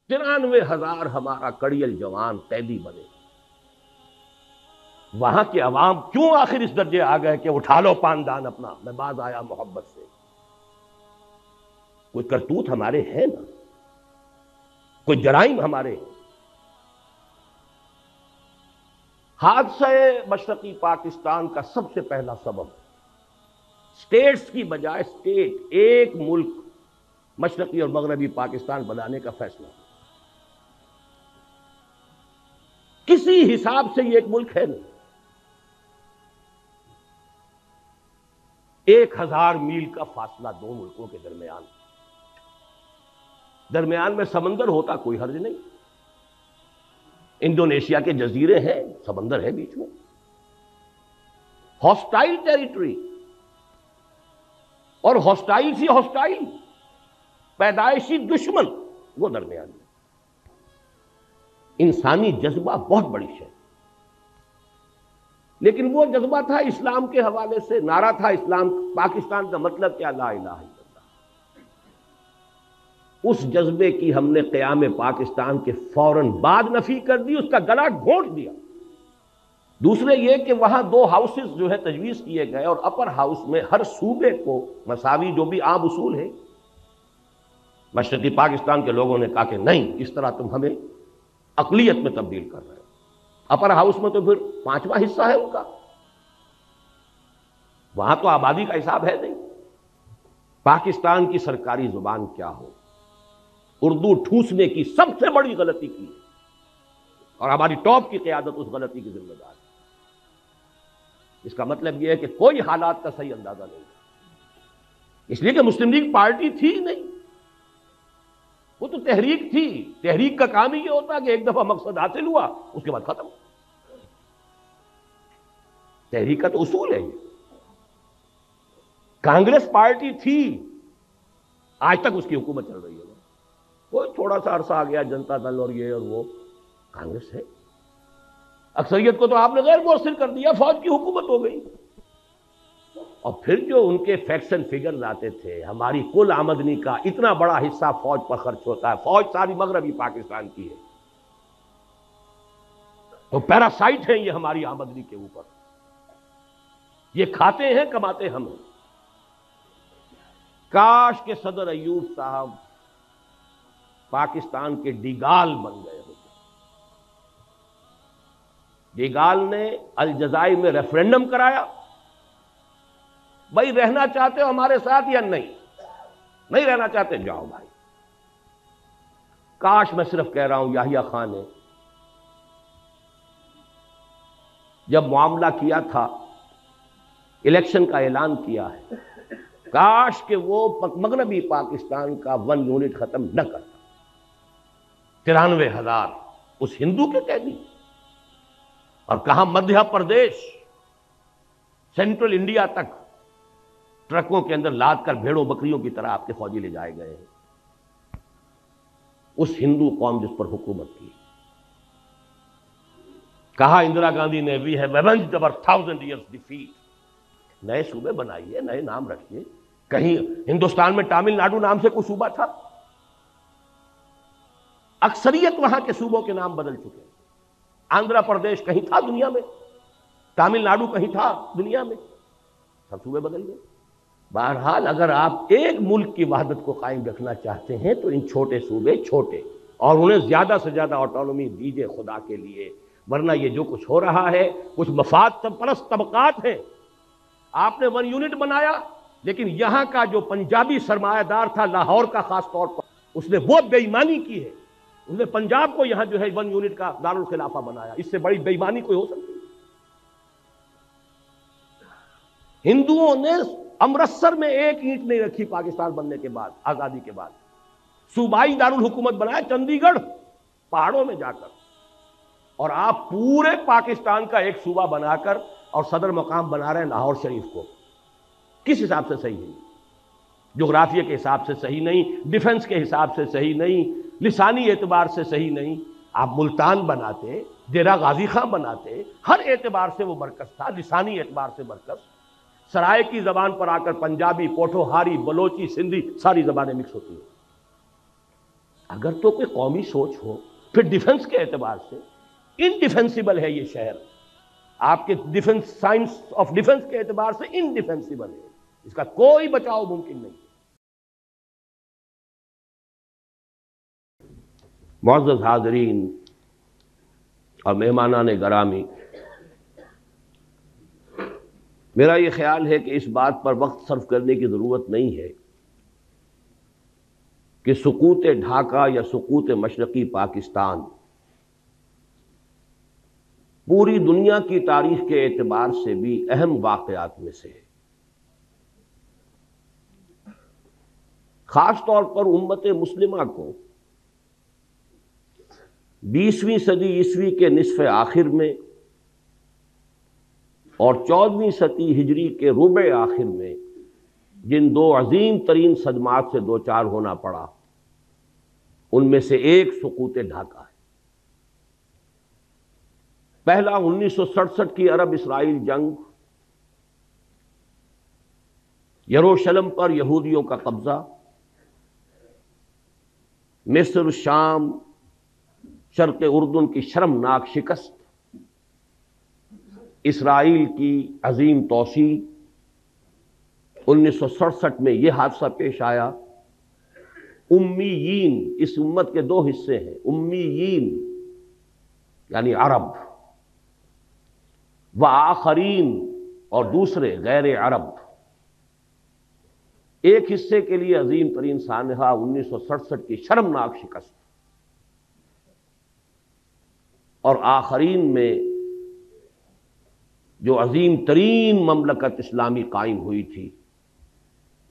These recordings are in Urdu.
93,000 ہمارا کڑیل جوان قیدی بنے. وہاں کے عوام کیوں آخر اس درجے آ گئے کہ اٹھا لو پاندان اپنا، میں باز آیا محبت سے. کوئی کرتوت ہمارے ہیں نا، کوئی جرائم ہمارے ہیں. حادثہ مشرقی پاکستان کا سب سے پہلا سبب اسٹیٹس کی بجائے ایک ملک مشرقی اور مغربی پاکستان بنانے کا فیصلہ. کسی حساب سے یہ ایک ملک ہے نہیں. 1,000 میل کا فاصلہ دو ملکوں کے درمیان میں سمندر ہوتا کوئی حرج نہیں. انڈونیشیا کے جزیرے ہیں، سمندر ہے بیچ میں. ہاسٹائل ٹیریٹری اور ہاسٹائل سی ہاسٹائل پیدائشی دشمن وہ درمیان میں. انسانی جذبہ بہت بڑی شے، لیکن وہ جذبہ تھا اسلام کے حوالے سے. نعرہ تھا اسلام پاکستان کا مطلب کیا؟ لا الہ الا اللہ. اس جذبے کی ہم نے قیام پاکستان کے فوراً بعد نفی کر دی، اس کا گلا گھونٹ دیا. دوسرے یہ کہ وہاں 2 ہاؤسز جو ہے تجویز کیے گئے، اور اپر ہاؤس میں ہر صوبے کو مساوی، جو بھی عام اصول ہے. مشرقی پاکستان کے لوگوں نے کہا کہ نہیں، اس طرح تم ہمیں اقلیت میں تبدیل کر رہے ہو. اپر ہاؤس میں تو پھر 5واں حصہ ہے ان کا، وہاں تو آبادی کا حساب ہے نہیں. پاکستان کی سرکاری زبان کیا ہو، اردو ٹھوسنے کی سب سے بڑی غلطی کی ہے، اور ہماری ٹاپ کی قیادت اس غلطی کی ذمہ دار ہے. اس کا مطلب یہ ہے کہ کوئی حالات کا صحیح اندازہ نہیں ہے، اس لیے کہ مسلم لیگ پارٹی تھی نہیں، وہ تو تحریک تھی. تحریک کا کام ہی یہ ہوتا کہ ایک دفعہ مقصد حاصل ہوا اس کے بعد ختم. تحریک کا تو اصول ہے یہ. کانگریس پارٹی تھی، آج تک اس کی حکومت چل رہی ہے. کوئی تھوڑا سا عرصہ آ گیا جنتا دل اور یہ اور وہ، کانگریس ہے. اکثریت کو تو آپ نے غیر مؤثر کر دیا، فوج کی حکومت ہو گئی. اور پھر جو ان کے فیکٹس اینڈ فگرز آتے تھے، ہماری کل آمدنی کا اتنا بڑا حصہ فوج پر خرچ ہوتا ہے، فوج ساری مغربی پاکستان کی ہے، تو پیراسائٹ ہیں یہ ہماری آمدنی کے اوپر. یہ کھاتے ہیں، کماتے ہم ہیں. کاش کہ صدر ایوب صاحب پاکستان کے ڈیگال بن گئے ہوتے. ڈیگال نے الجزائر میں ریفرنڈم کرایا، بھائی رہنا چاہتے ہو ہمارے ساتھ یا نہیں رہنا چاہتے جاؤ بھائی. کاش میں صرف کہہ رہا ہوں یحییٰ خان نے جب معاملہ کیا تھا، الیکشن کا اعلان کیا ہے، کاش کہ وہ مغربی پاکستان کا 1 یونٹ ختم نہ کرتا. 93,000 اس ہندو کے قیدی، اور کہاں مدھیہ پردیش سینٹرل انڈیا تک ٹرکوں کے اندر لاد کر بھیڑوں بکریوں کی طرح آپ کے فوجی لے جائے گئے ہیں. اس ہندو قوم جس پر حکومت کی. کہا اندرا گاندھی نے we have ایونجڈ our 1000 years defeat. نئے صوبے بنائیے، نئے نام رکھیے. کہیں ہندوستان میں تامل ناڈو نام سے کوئی صوبہ تھا؟ اکثریت وہاں کے صوبوں کے نام بدل چکے. آندھرا پردیش کہیں تھا دنیا میں، تامل ناڈو کہیں تھا دنیا میں، سب صوبے بدل گئے. بہرحال اگر آپ ایک ملک کی وحدت کو قائم رکھنا چاہتے ہیں تو ان چھوٹے صوبے چھوٹے، اور انہیں زیادہ سے زیادہ آٹونومی دیجیے خدا کے لیے. ورنہ یہ جو کچھ ہو رہا ہے، کچھ مفاد پرست طبقات ہیں. آپ نے 1 یونٹ بنایا، لیکن یہاں کا جو پنجابی سرمایہ دار تھا لاہور کا خاص طور پر، اس نے وہ بے ایمانی کی ہے. اس نے پنجاب کو یہاں جو ہے 1 یونٹ کا دارالخلافہ بنایا. اس سے بڑی بے ایمانی کوئی ہو سکتی؟ ہندوؤں نے امرتسر میں ایک اینٹ نہیں رکھی پاکستان بننے کے بعد، آزادی کے بعد. صوبائی دارالحکومت بنایا چندی گڑھ پہاڑوں میں جا کر. اور آپ پورے پاکستان کا ایک صوبہ بنا کر اور صدر مقام بنا رہے ہیں لاہور شریف کو. کس حساب سے صحیح ہے؟ جغرافیہ کے حساب سے صحیح نہیں، ڈیفنس کے حساب سے صحیح نہیں، لسانی اعتبار سے صحیح نہیں. آپ ملتان بناتے، ڈیرہ غازی خان بناتے، ہر اعتبار سے وہ مرکز تھا، لسانی اعتبار سے مرکز. سرائے کی زبان پر آ کر پنجابی، پوٹھوہاری، بلوچی، سندھی ساری زبانیں مکس ہوتی ہیں. اگر تو کوئی قومی سوچ ہو، پھر ڈیفنس کے اعتبار سے انڈیفینسیبل ہے یہ شہر، آپ کے ڈیفنس، سائنس آف ڈیفنس کے اعتبار سے انڈیفینسیبل ہے، اس کا کوئی بچاؤ ممکن نہیں۔ معزز حاضرین اور مہمانان گرامی، میرا یہ خیال ہے کہ اس بات پر وقت صرف کرنے کی ضرورت نہیں ہے کہ سقوط ڈھاکہ یا سقوط مشرقی پاکستان پوری دنیا کی تاریخ کے اعتبار سے بھی اہم واقعات میں سے ہے۔ خاص طور پر امت مسلمہ کو 20ویں صدی عیسوی کے نصف آخر میں اور 14ویں صدی ہجری کے ربع آخر میں جن دو عظیم ترین صدمات سے دوچار ہونا پڑا، ان میں سے ایک سقوط ڈھاکہ ہے۔ پہلا 1967 کی عرب اسرائیل جنگ، یروشلم پر یہودیوں کا قبضہ، مصر، شام، شرق اردن کی شرمناک شکست، اسرائیل کی عظیم توسیع۔ 1967 میں یہ حادثہ پیش آیا۔ امیین، اس امت کے دو حصے ہیں، امیین یعنی عرب، وآخرین اور دوسرے غیر عرب۔ ایک حصے کے لیے عظیم ترین سانحہ 1967 کی شرمناک شکست، اور آخرین میں جو عظیم ترین مملکت اسلامی قائم ہوئی تھی،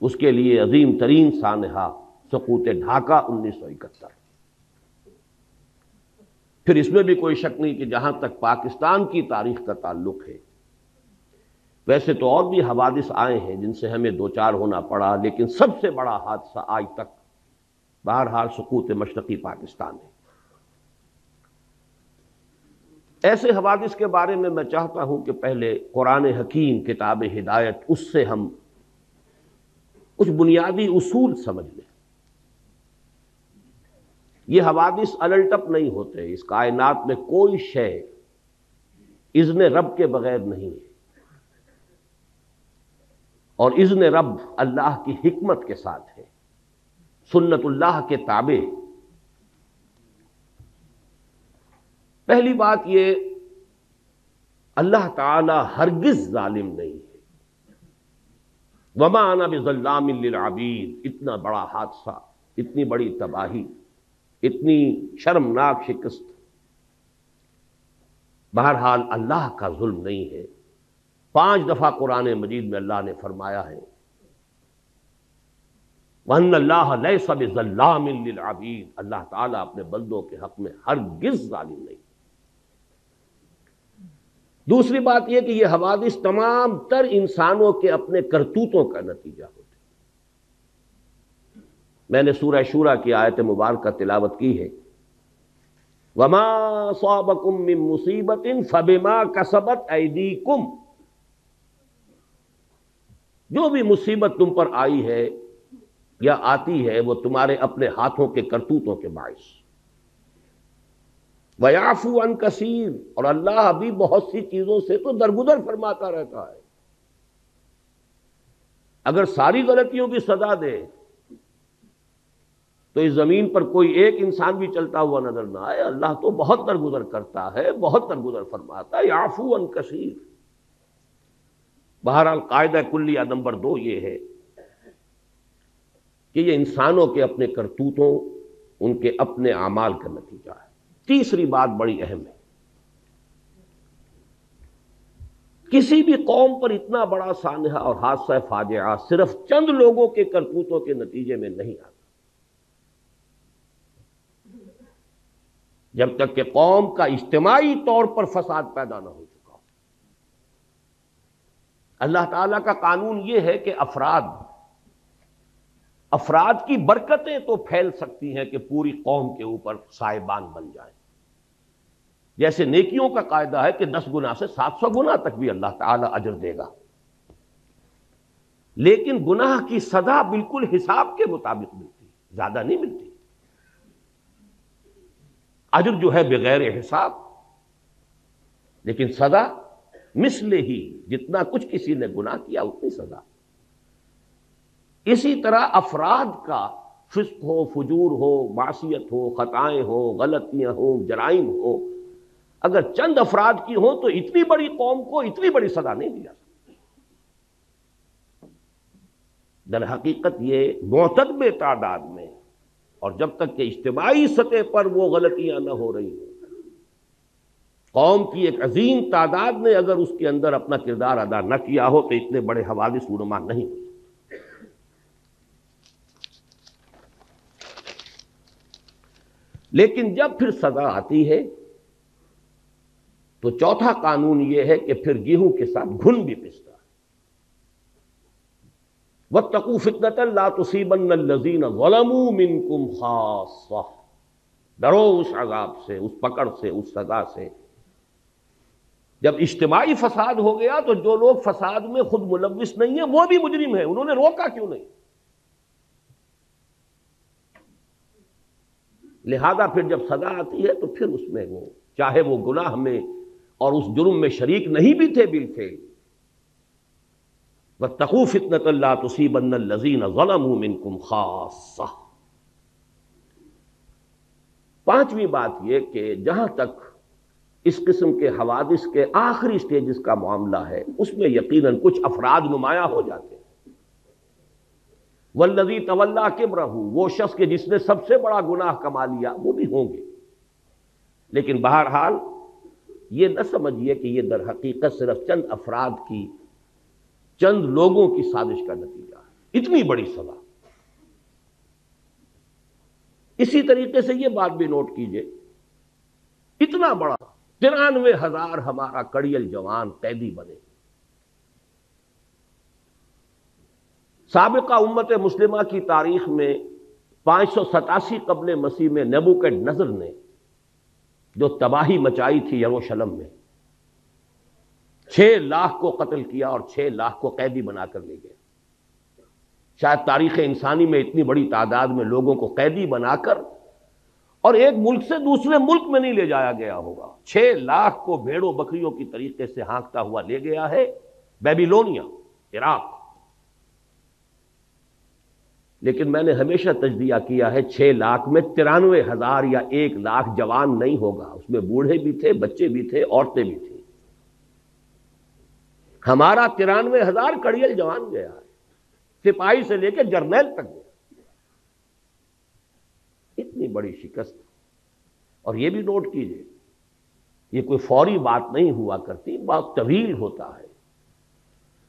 اس کے لیے عظیم ترین سانحہ سقوط ڈھاکہ 1971۔ پھر اس میں بھی کوئی شک نہیں کہ جہاں تک پاکستان کی تاریخ کا تعلق ہے، ویسے تو اور بھی حوادث آئے ہیں جن سے ہمیں دوچار ہونا پڑا، لیکن سب سے بڑا حادثہ آج تک بہرحال سقوط مشرقی پاکستان ہے۔ ایسے حوادث کے بارے میں میں چاہتا ہوں کہ پہلے قرآن حکیم کتاب ہدایت، اس سے ہم کچھ بنیادی اصول سمجھ لیں۔ یہ حوادث الٹپ نہیں ہوتے، اس کائنات میں کوئی شے اذن رب کے بغیر نہیں ہے، اور اذن رب اللہ کی حکمت کے ساتھ ہے، سنت اللہ کے تابع۔ پہلی بات یہ، اللہ تعالی ہرگز ظالم نہیں ہے۔ وما انا بظلام للعبید، اتنا بڑا حادثہ، اتنی بڑی تباہی، اتنی شرمناک شکست، بہرحال اللہ کا ظلم نہیں ہے۔ 5 دفعہ قرآن مجید میں اللہ نے فرمایا ہے وَأَنَّ اللَّهَ لَيْسَ بِظَلَّامٍ لِّلْعَبِيدِ، اللہ تعالیٰ اپنے بندوں کے حق میں ہرگز ظالم نہیں۔ دوسری بات یہ کہ یہ حوادث تمام تر انسانوں کے اپنے کرتوتوں کا نتیجہ ہوتے۔ میں نے سورہ شورى کی آیت مبارکہ تلاوت کی ہے، وَمَا أَصَابَكُم مِّن مُّصِيبَةٍ فَبِمَا كَسَبَتْ أَيْدِيكُمْ، جو بھی مصیبت تم پر آئی ہے یا آتی ہے وہ تمہارے اپنے ہاتھوں کے کرتوتوں کے باعث۔ وَيَعْفُو عَن كَثِيرٍ، اور اللہ ابھی بہت سی چیزوں سے تو درگزر فرماتا رہتا ہے۔ اگر ساری غلطیوں کی سزا دے تو اس زمین پر کوئی ایک انسان بھی چلتا ہوا نظر نہ آئے۔ اللہ تو بہت درگزر کرتا ہے، بہت درگزر فرماتا ہے، یعفو عن کثیر۔ بہرحال قاعدہ کلیہ نمبر 2 یہ ہے کہ یہ انسانوں کے اپنے کرتوتوں، ان کے اپنے اعمال کا نتیجہ ہے۔ تیسری بات بڑی اہم ہے، کسی بھی قوم پر اتنا بڑا سانحہ اور حادثہ فاجعہ صرف چند لوگوں کے کرتوتوں کے نتیجے میں نہیں آتا۔ جب تک کہ قوم کا اجتماعی طور پر فساد پیدا نہ ہو چکا ہو۔ اللہ تعالیٰ کا قانون یہ ہے کہ افراد کی برکتیں تو پھیل سکتی ہیں کہ پوری قوم کے اوپر سائبان بن جائیں۔ جیسے نیکیوں کا قاعدہ ہے کہ 10 گنا سے 700 گنا تک بھی اللہ تعالیٰ اجر دے گا، لیکن گناہ کی سزا بالکل حساب کے مطابق ملتی، زیادہ نہیں ملتی۔ اجر جو ہے بغیر حساب، لیکن سزا مثل ہی، جتنا کچھ کسی نے گناہ کیا اتنی سزا۔ اسی طرح افراد کا فسق ہو، فجور ہو، معصیت ہو، خطائیں ہو، غلطیاں ہوں، جرائم ہو، اگر چند افراد کی ہوں تو اتنی بڑی قوم کو اتنی بڑی سزا نہیں دی جا سکتی۔ در حقیقت یہ معتدب تعداد میں، اور جب تک کہ اجتماعی سطح پر وہ غلطیاں نہ ہو رہی ہوں، قوم کی ایک عظیم تعداد نے اگر اس کے اندر اپنا کردار ادا نہ کیا ہو تو اتنے بڑے حوادث رونما نہیں ہو۔ لیکن جب پھر سزا آتی ہے تو چوتھا قانون یہ ہے کہ پھر گیہوں کے ساتھ گھن بھی پستا ہے۔ وَاتَّقُوا فِتْنَةً لَا تُصِيبَنَّ الَّذِينَ ظَلَمُوا مِنْكُمْ خَاصَّةً، ڈرو اس عذاب سے، اس پکڑ سے، اس سزا سے۔ جب اجتماعی فساد ہو گیا تو جو لوگ فساد میں خود ملوث نہیں ہیں وہ بھی مجرم ہیں، انہوں نے روکا کیوں نہیں؟ لہذا پھر جب سزا آتی ہے تو پھر اس میں وہ چاہے وہ گناہ میں اور اس جرم میں شریک نہیں بھی تھے بالفعل، وَاتَّقُوا فِتْنَةً لَا تُصِيبَنَّ الَّذِينَ ظَلَمُوا مِنْكُمْ خَاصَّةً۔ پانچویں بات یہ کہ جہاں تک اس قسم کے حوادث کے آخری سٹیجز کا معاملہ ہے اس میں یقیناً کچھ افراد نمایاں ہو جاتے ہیں۔ والذی تولیٰ کبرہ، وہ شخص کے جس نے سب سے بڑا گناہ کما لیا، وہ بھی ہوں گے، لیکن بہرحال یہ نہ سمجھیے کہ یہ در حقیقت صرف چند افراد کی، چند لوگوں کی سازش کا نتیجہ ہے، اتنی بڑی سزا۔ اسی طریقے سے یہ بات بھی نوٹ کیجئے، اتنا بڑا 93,000 ہمارا کڑیل جوان قیدی بنے۔ سابقہ امت مسلمہ کی تاریخ میں 587 قبل مسیح میں نیبوکڈنضر نے جو تباہی مچائی تھی یروشلم میں، 6 لاکھ کو قتل کیا اور 6 لاکھ کو قیدی بنا کر لے گیا۔ شاید تاریخ انسانی میں اتنی بڑی تعداد میں لوگوں کو قیدی بنا کر اور ایک ملک سے دوسرے ملک میں نہیں لے جایا گیا ہوگا۔ 6 لاکھ کو بھیڑوں بکریوں کی طریقے سے ہانکتا ہوا لے گیا ہے بیبیلونیا، عراق۔ لیکن میں نے ہمیشہ تجزیہ کیا ہے 6 لاکھ میں 93,000 یا 1 لاکھ جوان نہیں ہوگا، اس میں بوڑھے بھی تھے، بچے بھی تھے، عورتیں بھی تھیں۔ ہمارا 93,000 کڑیل جوان گیا ہے، سپاہی سے لے کے جرنیل تک گیا۔ اتنی بڑی شکست، اور یہ بھی نوٹ کیجئے یہ کوئی فوری بات نہیں ہوا کرتی، بات طویل ہوتا ہے۔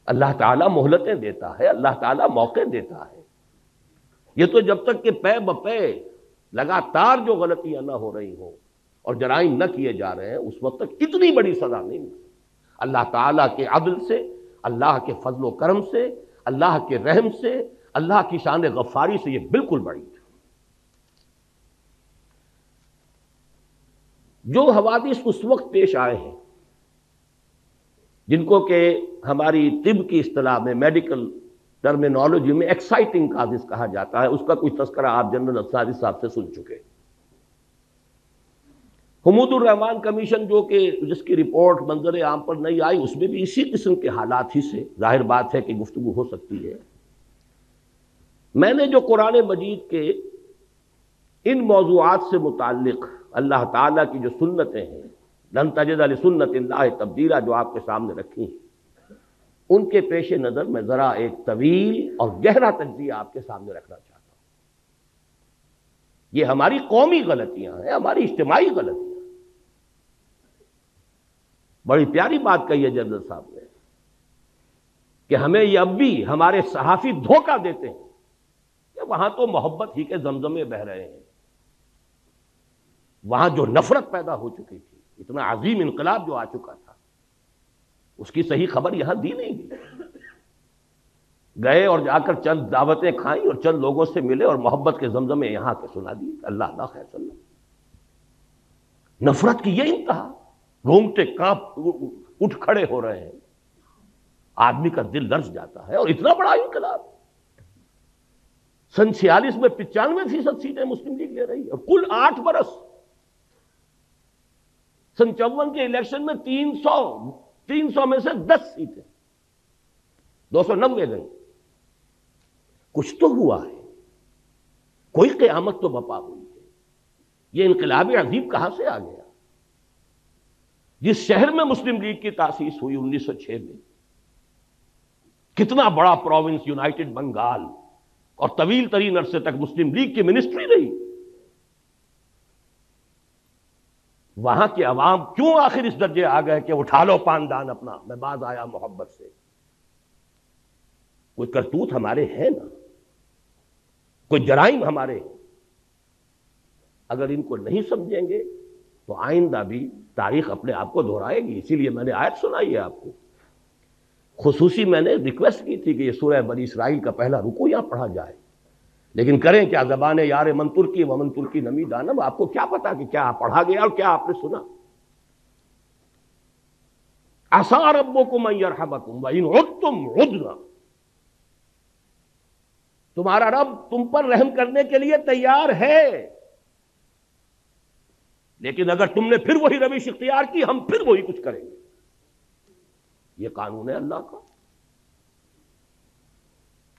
اللہ تعالیٰ مہلتیں دیتا ہے، اللہ تعالیٰ موقع دیتا ہے۔ یہ تو جب تک کہ پے بپے لگاتار جو غلطیاں نہ ہو رہی ہوں اور جرائم نہ کیے جا رہے ہیں اس وقت تک اتنی بڑی سزا نہیں ملتی۔ اللہ تعالیٰ کے عدل سے، اللہ کے فضل و کرم سے، اللہ کے رحم سے، اللہ کی شان غفاری سے یہ بالکل بڑی ہے۔ جو حوادث اس وقت پیش آئے ہیں جن کو کہ ہماری طب کی اصطلاح میں، میڈیکل ٹرمینالوجی میں ایکسائٹنگ کازز کہا جاتا ہے، اس کا کوئی تذکرہ آپ جنرل انصاری صاحب سے سن چکے۔ حمود الرحمان کمیشن جو کہ جس کی رپورٹ منظر عام پر نہیں آئی، اس میں بھی اسی قسم کے حالات ہی سے ظاہر بات ہے کہ گفتگو ہو سکتی ہے۔ میں نے جو قرآن مجید کے ان موضوعات سے متعلق اللہ تعالیٰ کی جو سنتیں ہیں، لن تجد لسنت اللہ تبدیلا، جو آپ کے سامنے رکھی ہیں، ان کے پیش نظر میں ذرا ایک طویل اور گہرا تجزیہ آپ کے سامنے رکھنا چاہتا ہوں۔ یہ ہماری قومی غلطیاں ہیں، ہماری اجتماعی غلطیاں۔ بڑی پیاری بات کہی ہے جنرل صاحب نے کہ ہمیں یہ اب بھی ہمارے صحافی دھوکہ دیتے ہیں کہ وہاں تو محبت ہی کے زمزمے بہ رہے ہیں، وہاں جو نفرت پیدا ہو چکی تھی، اتنا عظیم انقلاب جو آ چکا تھا، اس کی صحیح خبر یہاں دی نہیں گئی۔ گئے اور جا کر چند دعوتیں کھائیں اور چند لوگوں سے ملے اور محبت کے زمزمے یہاں کے سنا دیے، اللہ اللہ خیر صلی اللہ۔ نفرت کی یہ انتہا، رونگٹے کانپ اٹھ کھڑے ہو رہے ہیں، آدمی کا دل لرز جاتا ہے۔ اور اتنا بڑا انقلاب، سن 46 میں 95% سیٹیں مسلم لیگ لے رہی ہے، اور کل 8 برس سن 54 کے الیکشن میں 300 میں سے 10 سیٹیں 290 گئی. کچھ تو ہوا ہے، کوئی قیامت تو بپا ہوئی ہے. یہ انقلاب عظیم کہاں سے آ گیا؟ جس شہر میں مسلم لیگ کی تاسیس ہوئی 1906 میں، کتنا بڑا پروونس یونائٹڈ بنگال، اور طویل ترین عرصے تک مسلم لیگ کی منسٹری رہی. وہاں کے عوام کیوں آخر اس درجے آ گئے کہ اٹھا لو پاندان اپنا، میں باز آیا محبت سے؟ کوئی کرتوت ہمارے ہیں نا، کوئی جرائم ہمارے ہیں. اگر ان کو نہیں سمجھیں گے تو آئندہ بھی تاریخ اپنے آپ کو دہرائے گی. اسی لیے میں نے آیت سنائی ہے آپ کو. خصوصی میں نے ریکویسٹ کی تھی کہ یہ سورہ بنی اسرائیل کا پہلا رکوع یہاں پڑھا جائے، لیکن کریں کیا، زبان یار من ترکی ومن ترکی نمی دانم. آپ کو کیا پتا کہ کیا پڑھا گیا اور کیا آپ نے سنا. عسیٰ ربکم ان یرحمکم وان عدتم عدنا. تمہارا رب تم پر رحم کرنے کے لیے تیار ہے، لیکن اگر تم نے پھر وہی روش اختیار کی، ہم پھر وہی کچھ کریں گے. یہ قانون ہے اللہ کا.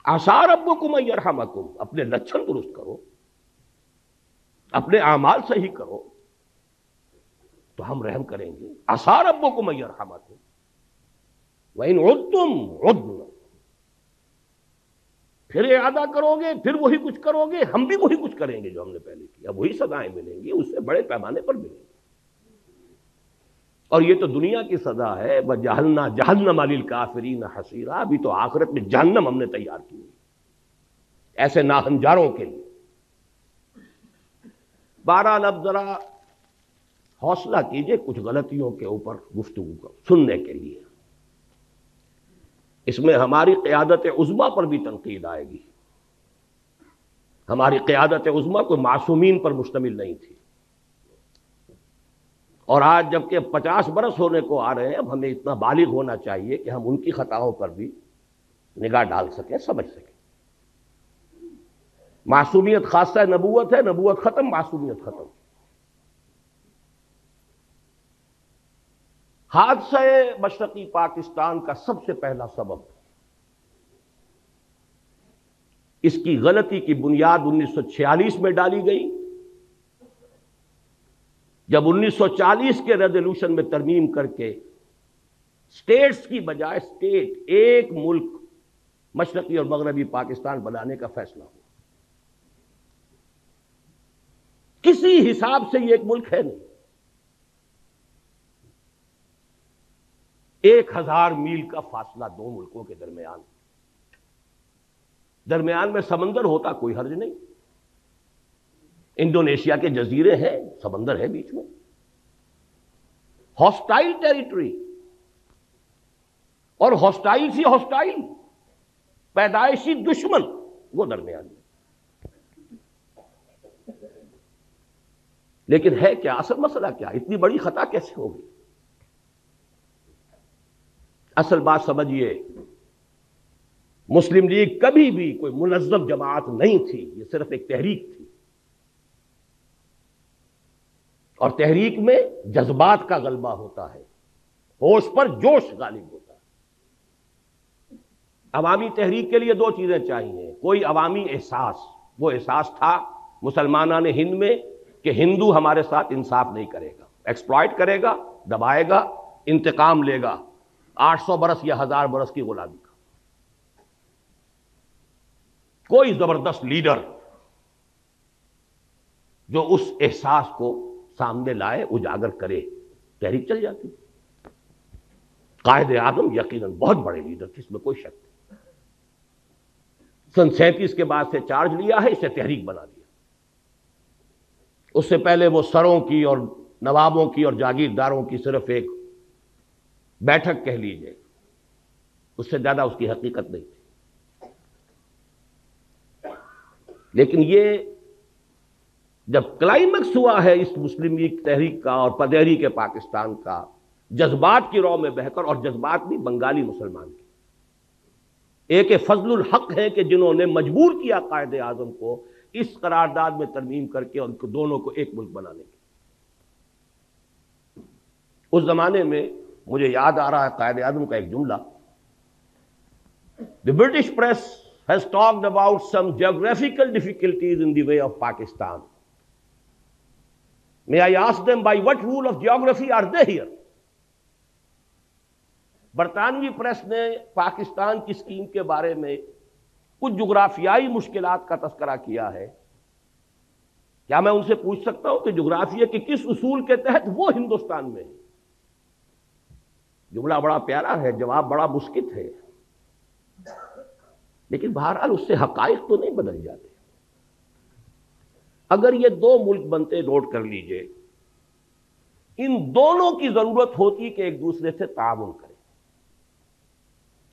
عسیٰ ربکم ان یرحمکم. اپنے لچھن درست کرو، اپنے اعمال صحیح کرو تو ہم رحم کریں گے. عسیٰ ربکم ان یرحمکم وان عدتم عدنا. پھر اعادہ کرو گے، پھر وہی کچھ کرو گے، ہم بھی وہی کچھ کریں گے جو ہم نے پہلے کیا. وہی سزائیں ملیں گی، اس سے بڑے پیمانے پر ملیں گی. اور یہ تو دنیا کی سزا ہے. وَجَعَلْنَا جَهَنَّمَ لِلْكَافِرِينَ حَصِيرًا. ابھی تو آخرت میں جہنم ہم نے تیار کی ہے ایسے ناہنجاروں کے لیے. بہرحال اب ذرا حوصلہ کیجئے کچھ غلطیوں کے اوپر گفتگو کو سننے کے لیے. اس میں ہماری قیادت عظمیٰ پر بھی تنقید آئے گی. ہماری قیادت عظمیٰ کوئی معصومین پر مشتمل نہیں تھی، اور آج جبکہ 50 برس ہونے کو آ رہے ہیں، اب ہمیں اتنا بالغ ہونا چاہیے کہ ہم ان کی خطاؤں پر بھی نگاہ ڈال سکیں، سمجھ سکیں. معصومیت خاصہ نبوت ہے، نبوت ختم، معصومیت ختم. حادثہ مشرقی پاکستان کا سب سے پہلا سبب، اس کی غلطی کی بنیاد 1946 میں ڈالی گئی، جب 1940 کے ریزولوشن میں ترمیم کر کے اسٹیٹس کی بجائے اسٹیٹ، ایک ملک مشرقی اور مغربی پاکستان بنانے کا فیصلہ ہوا. کسی حساب سے یہ ایک ملک ہے نہیں. 1000 میل کا فاصلہ دو ملکوں کے درمیان میں سمندر ہوتا کوئی حرج نہیں. انڈونیشیا کے جزیرے ہیں، سمندر ہے بیچ میں. ہاسٹائل ٹیریٹری، اور ہاسٹائل سی ہاسٹائل، پیدائشی دشمن وہ درمیان میں. لیکن ہے کیا اصل مسئلہ؟ کیا اتنی بڑی خطا کیسے ہوگی؟ اصل بات سمجھیے، مسلم لیگ کبھی بھی کوئی منظم جماعت نہیں تھی، یہ صرف ایک تحریک تھی. اور تحریک میں جذبات کا غلبہ ہوتا ہے، ہوش پر جوش غالب ہوتا ہے. عوامی تحریک کے لیے دو چیزیں چاہیے. کوئی عوامی احساس، وہ احساس تھا مسلمانان ہند میں کہ ہندو ہمارے ساتھ انصاف نہیں کرے گا، ایکسپلائٹ کرے گا، دبائے گا، انتقام لے گا 800 برس یا 1000 برس کی غلامی کا. کوئی زبردست لیڈر جو اس احساس کو سامنے لائے، اجاگر کرے، تحریک چل جاتی. قائد اعظم یقیناً بہت بڑے لیڈر تھے، اس میں کوئی شک نہیں. سن 37 کے بعد سے چارج لیا ہے، اسے تحریک بنا دیا. اس سے پہلے وہ سروں کی اور نوابوں کی اور جاگیرداروں کی صرف ایک بیٹھک کہہ لیجئے، اس سے زیادہ اس کی حقیقت نہیں تھی. لیکن یہ جب کلائمیکس ہوا ہے اس مسلم لیگ تحریک کا اور تحریک پاکستان کا، جذبات کی رو میں بہ کر، اور جذبات بھی بنگالی مسلمان کی. ایک فضل الحق ہے کہ جنہوں نے مجبور کیا قائد اعظم کو اس قرارداد میں ترمیم کر کے ان کو دونوں کو ایک ملک بنانے کی. اس زمانے میں مجھے یاد آ رہا ہے قائد اعظم کا ایک جملہ، The British press has talked about some geographical difficulties in the way of Pakistan. May I ask them by what rule of geography are they here? برطانوی پریس نے پاکستان کی اسکیم کے بارے میں کچھ جغرافیائی مشکلات کا تذکرہ کیا ہے. کیا میں ان سے پوچھ سکتا ہوں کہ جغرافیہ کے کس اصول کے تحت وہ ہندوستان میں ہے؟ جملہ بڑا پیارا ہے، جواب بڑا مسکت ہے، لیکن بہرحال اس سے حقائق تو نہیں بدل جاتے. اگر یہ دو ملک بنتے، نوٹ کر لیجئے، ان دونوں کی ضرورت ہوتی کہ ایک دوسرے سے تعاون کریں.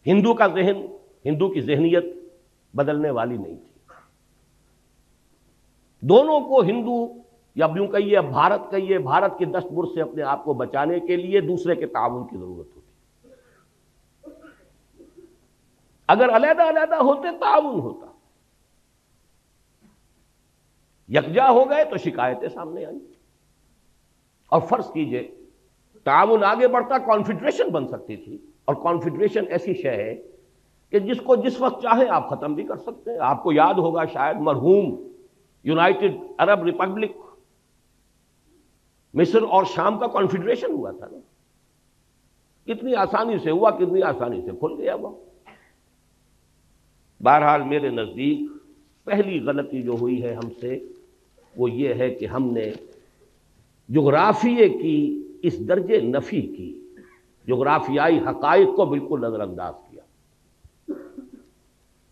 ہندو کا ذہن، ہندو کی ذہنیت بدلنے والی نہیں تھی. دونوں کو ہندو یا یوں کہیے بھارت کہیے، بھارت کے دست برد سے اپنے آپ کو بچانے کے لیے دوسرے کے تعاون کی ضرورت ہوتی. اگر علیحدہ علیحدہ ہوتے تعاون ہوتا، یکجا ہو گئے تو شکایتیں سامنے آئیں. اور فرض کیجئے تعاون آگے بڑھتا، کانفیڈریشن بن سکتی تھی. اور کانفیڈریشن ایسی شے ہے کہ جس کو جس وقت چاہیں آپ ختم بھی کر سکتے ہیں. آپ کو یاد ہوگا شاید مرحوم یونائٹڈ عرب ریپبلک مصر اور شام کا کانفیڈریشن ہوا تھا نا، کتنی آسانی سے ہوا، کتنی آسانی سے کھل گیا وہ. بہرحال میرے نزدیک پہلی غلطی جو ہوئی ہے ہم سے وہ یہ ہے کہ ہم نے جغرافیے کی اس درجے نفی کی، جغرافیائی حقائق کو بالکل نظر انداز کیا.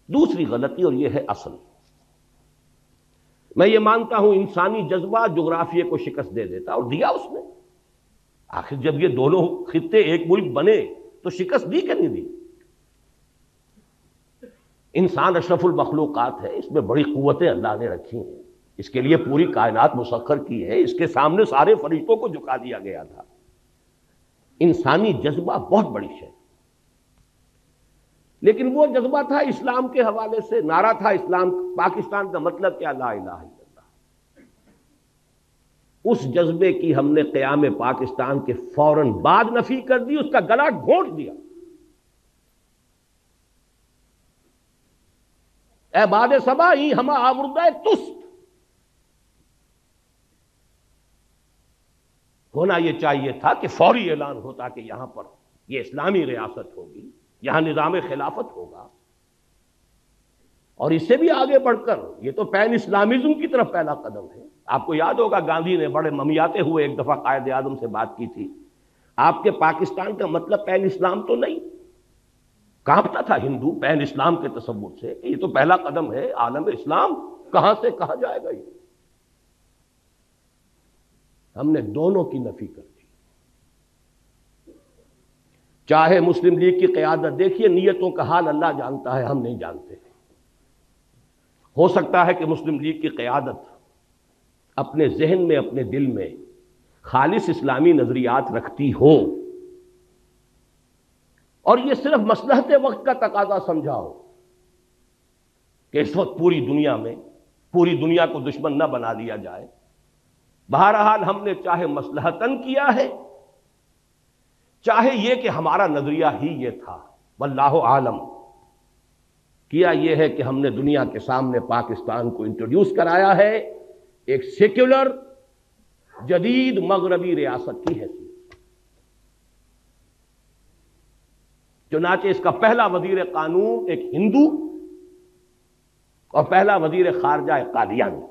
دوسری غلطی، اور یہ ہے اصل، میں یہ مانتا ہوں انسانی جذبہ جغرافیے کو شکست دے دیتا، اور دیا اس نے. آخر جب یہ دونوں خطے ایک ملک بنے تو شکست دی کہ نہیں دی؟ انسان اشرف المخلوقات ہے، اس میں بڑی قوتیں اللہ نے رکھی ہیں، اس کے لیے پوری کائنات مسخر کی ہے، اس کے سامنے سارے فرشتوں کو جھکا دیا گیا تھا. انسانی جذبہ بہت بڑی شے، لیکن وہ جذبہ تھا اسلام کے حوالے سے، نعرہ تھا اسلام، پاکستان کا مطلب کیا؟ لا الہ الا اللہ. اس جذبے کی ہم نے قیام پاکستان کے فوراً بعد نفی کر دی، اس کا گلا گھونٹ دیا. اے باد صبا ای ہما آوردہ تست. ہونا یہ چاہیے تھا کہ فوری اعلان ہوتا کہ یہاں پر یہ اسلامی ریاست ہوگی، یہاں نظام خلافت ہوگا. اور اس سے بھی آگے بڑھ کر یہ تو پین اسلامزم کی طرف پہلا قدم ہے. آپ کو یاد ہوگا گاندھی نے بڑے ممیاتے ہوئے ایک دفعہ قائد اعظم سے بات کی تھی، آپ کے پاکستان کا مطلب پین اسلام تو نہیں؟ کانپتا تھا ہندو پین اسلام کے تصور سے کہ یہ تو پہلا قدم ہے، عالم اسلام کہاں سے کہاں جائے گا. یہ ہم نے دونوں کی نفی کر دی. چاہے مسلم لیگ کی قیادت، دیکھیے نیتوں کا حال اللہ جانتا ہے، ہم نہیں جانتے. ہو سکتا ہے کہ مسلم لیگ کی قیادت اپنے ذہن میں، اپنے دل میں خالص اسلامی نظریات رکھتی ہو، اور یہ صرف مصلحت وقت کا تقاضا سمجھاؤ کہ اس وقت پوری دنیا میں پوری دنیا کو دشمن نہ بنا دیا جائے. بہرحال ہم نے چاہے مصلحتاً کیا ہے، چاہے یہ کہ ہمارا نظریہ ہی یہ تھا، واللہ عالم، کیا یہ ہے کہ ہم نے دنیا کے سامنے پاکستان کو انٹروڈیوس کرایا ہے ایک سیکولر جدید مغربی ریاست کی حیثیت. چنانچہ اس کا پہلا وزیر قانون ایک ہندو اور پہلا وزیر خارجہ ایک قادیانی.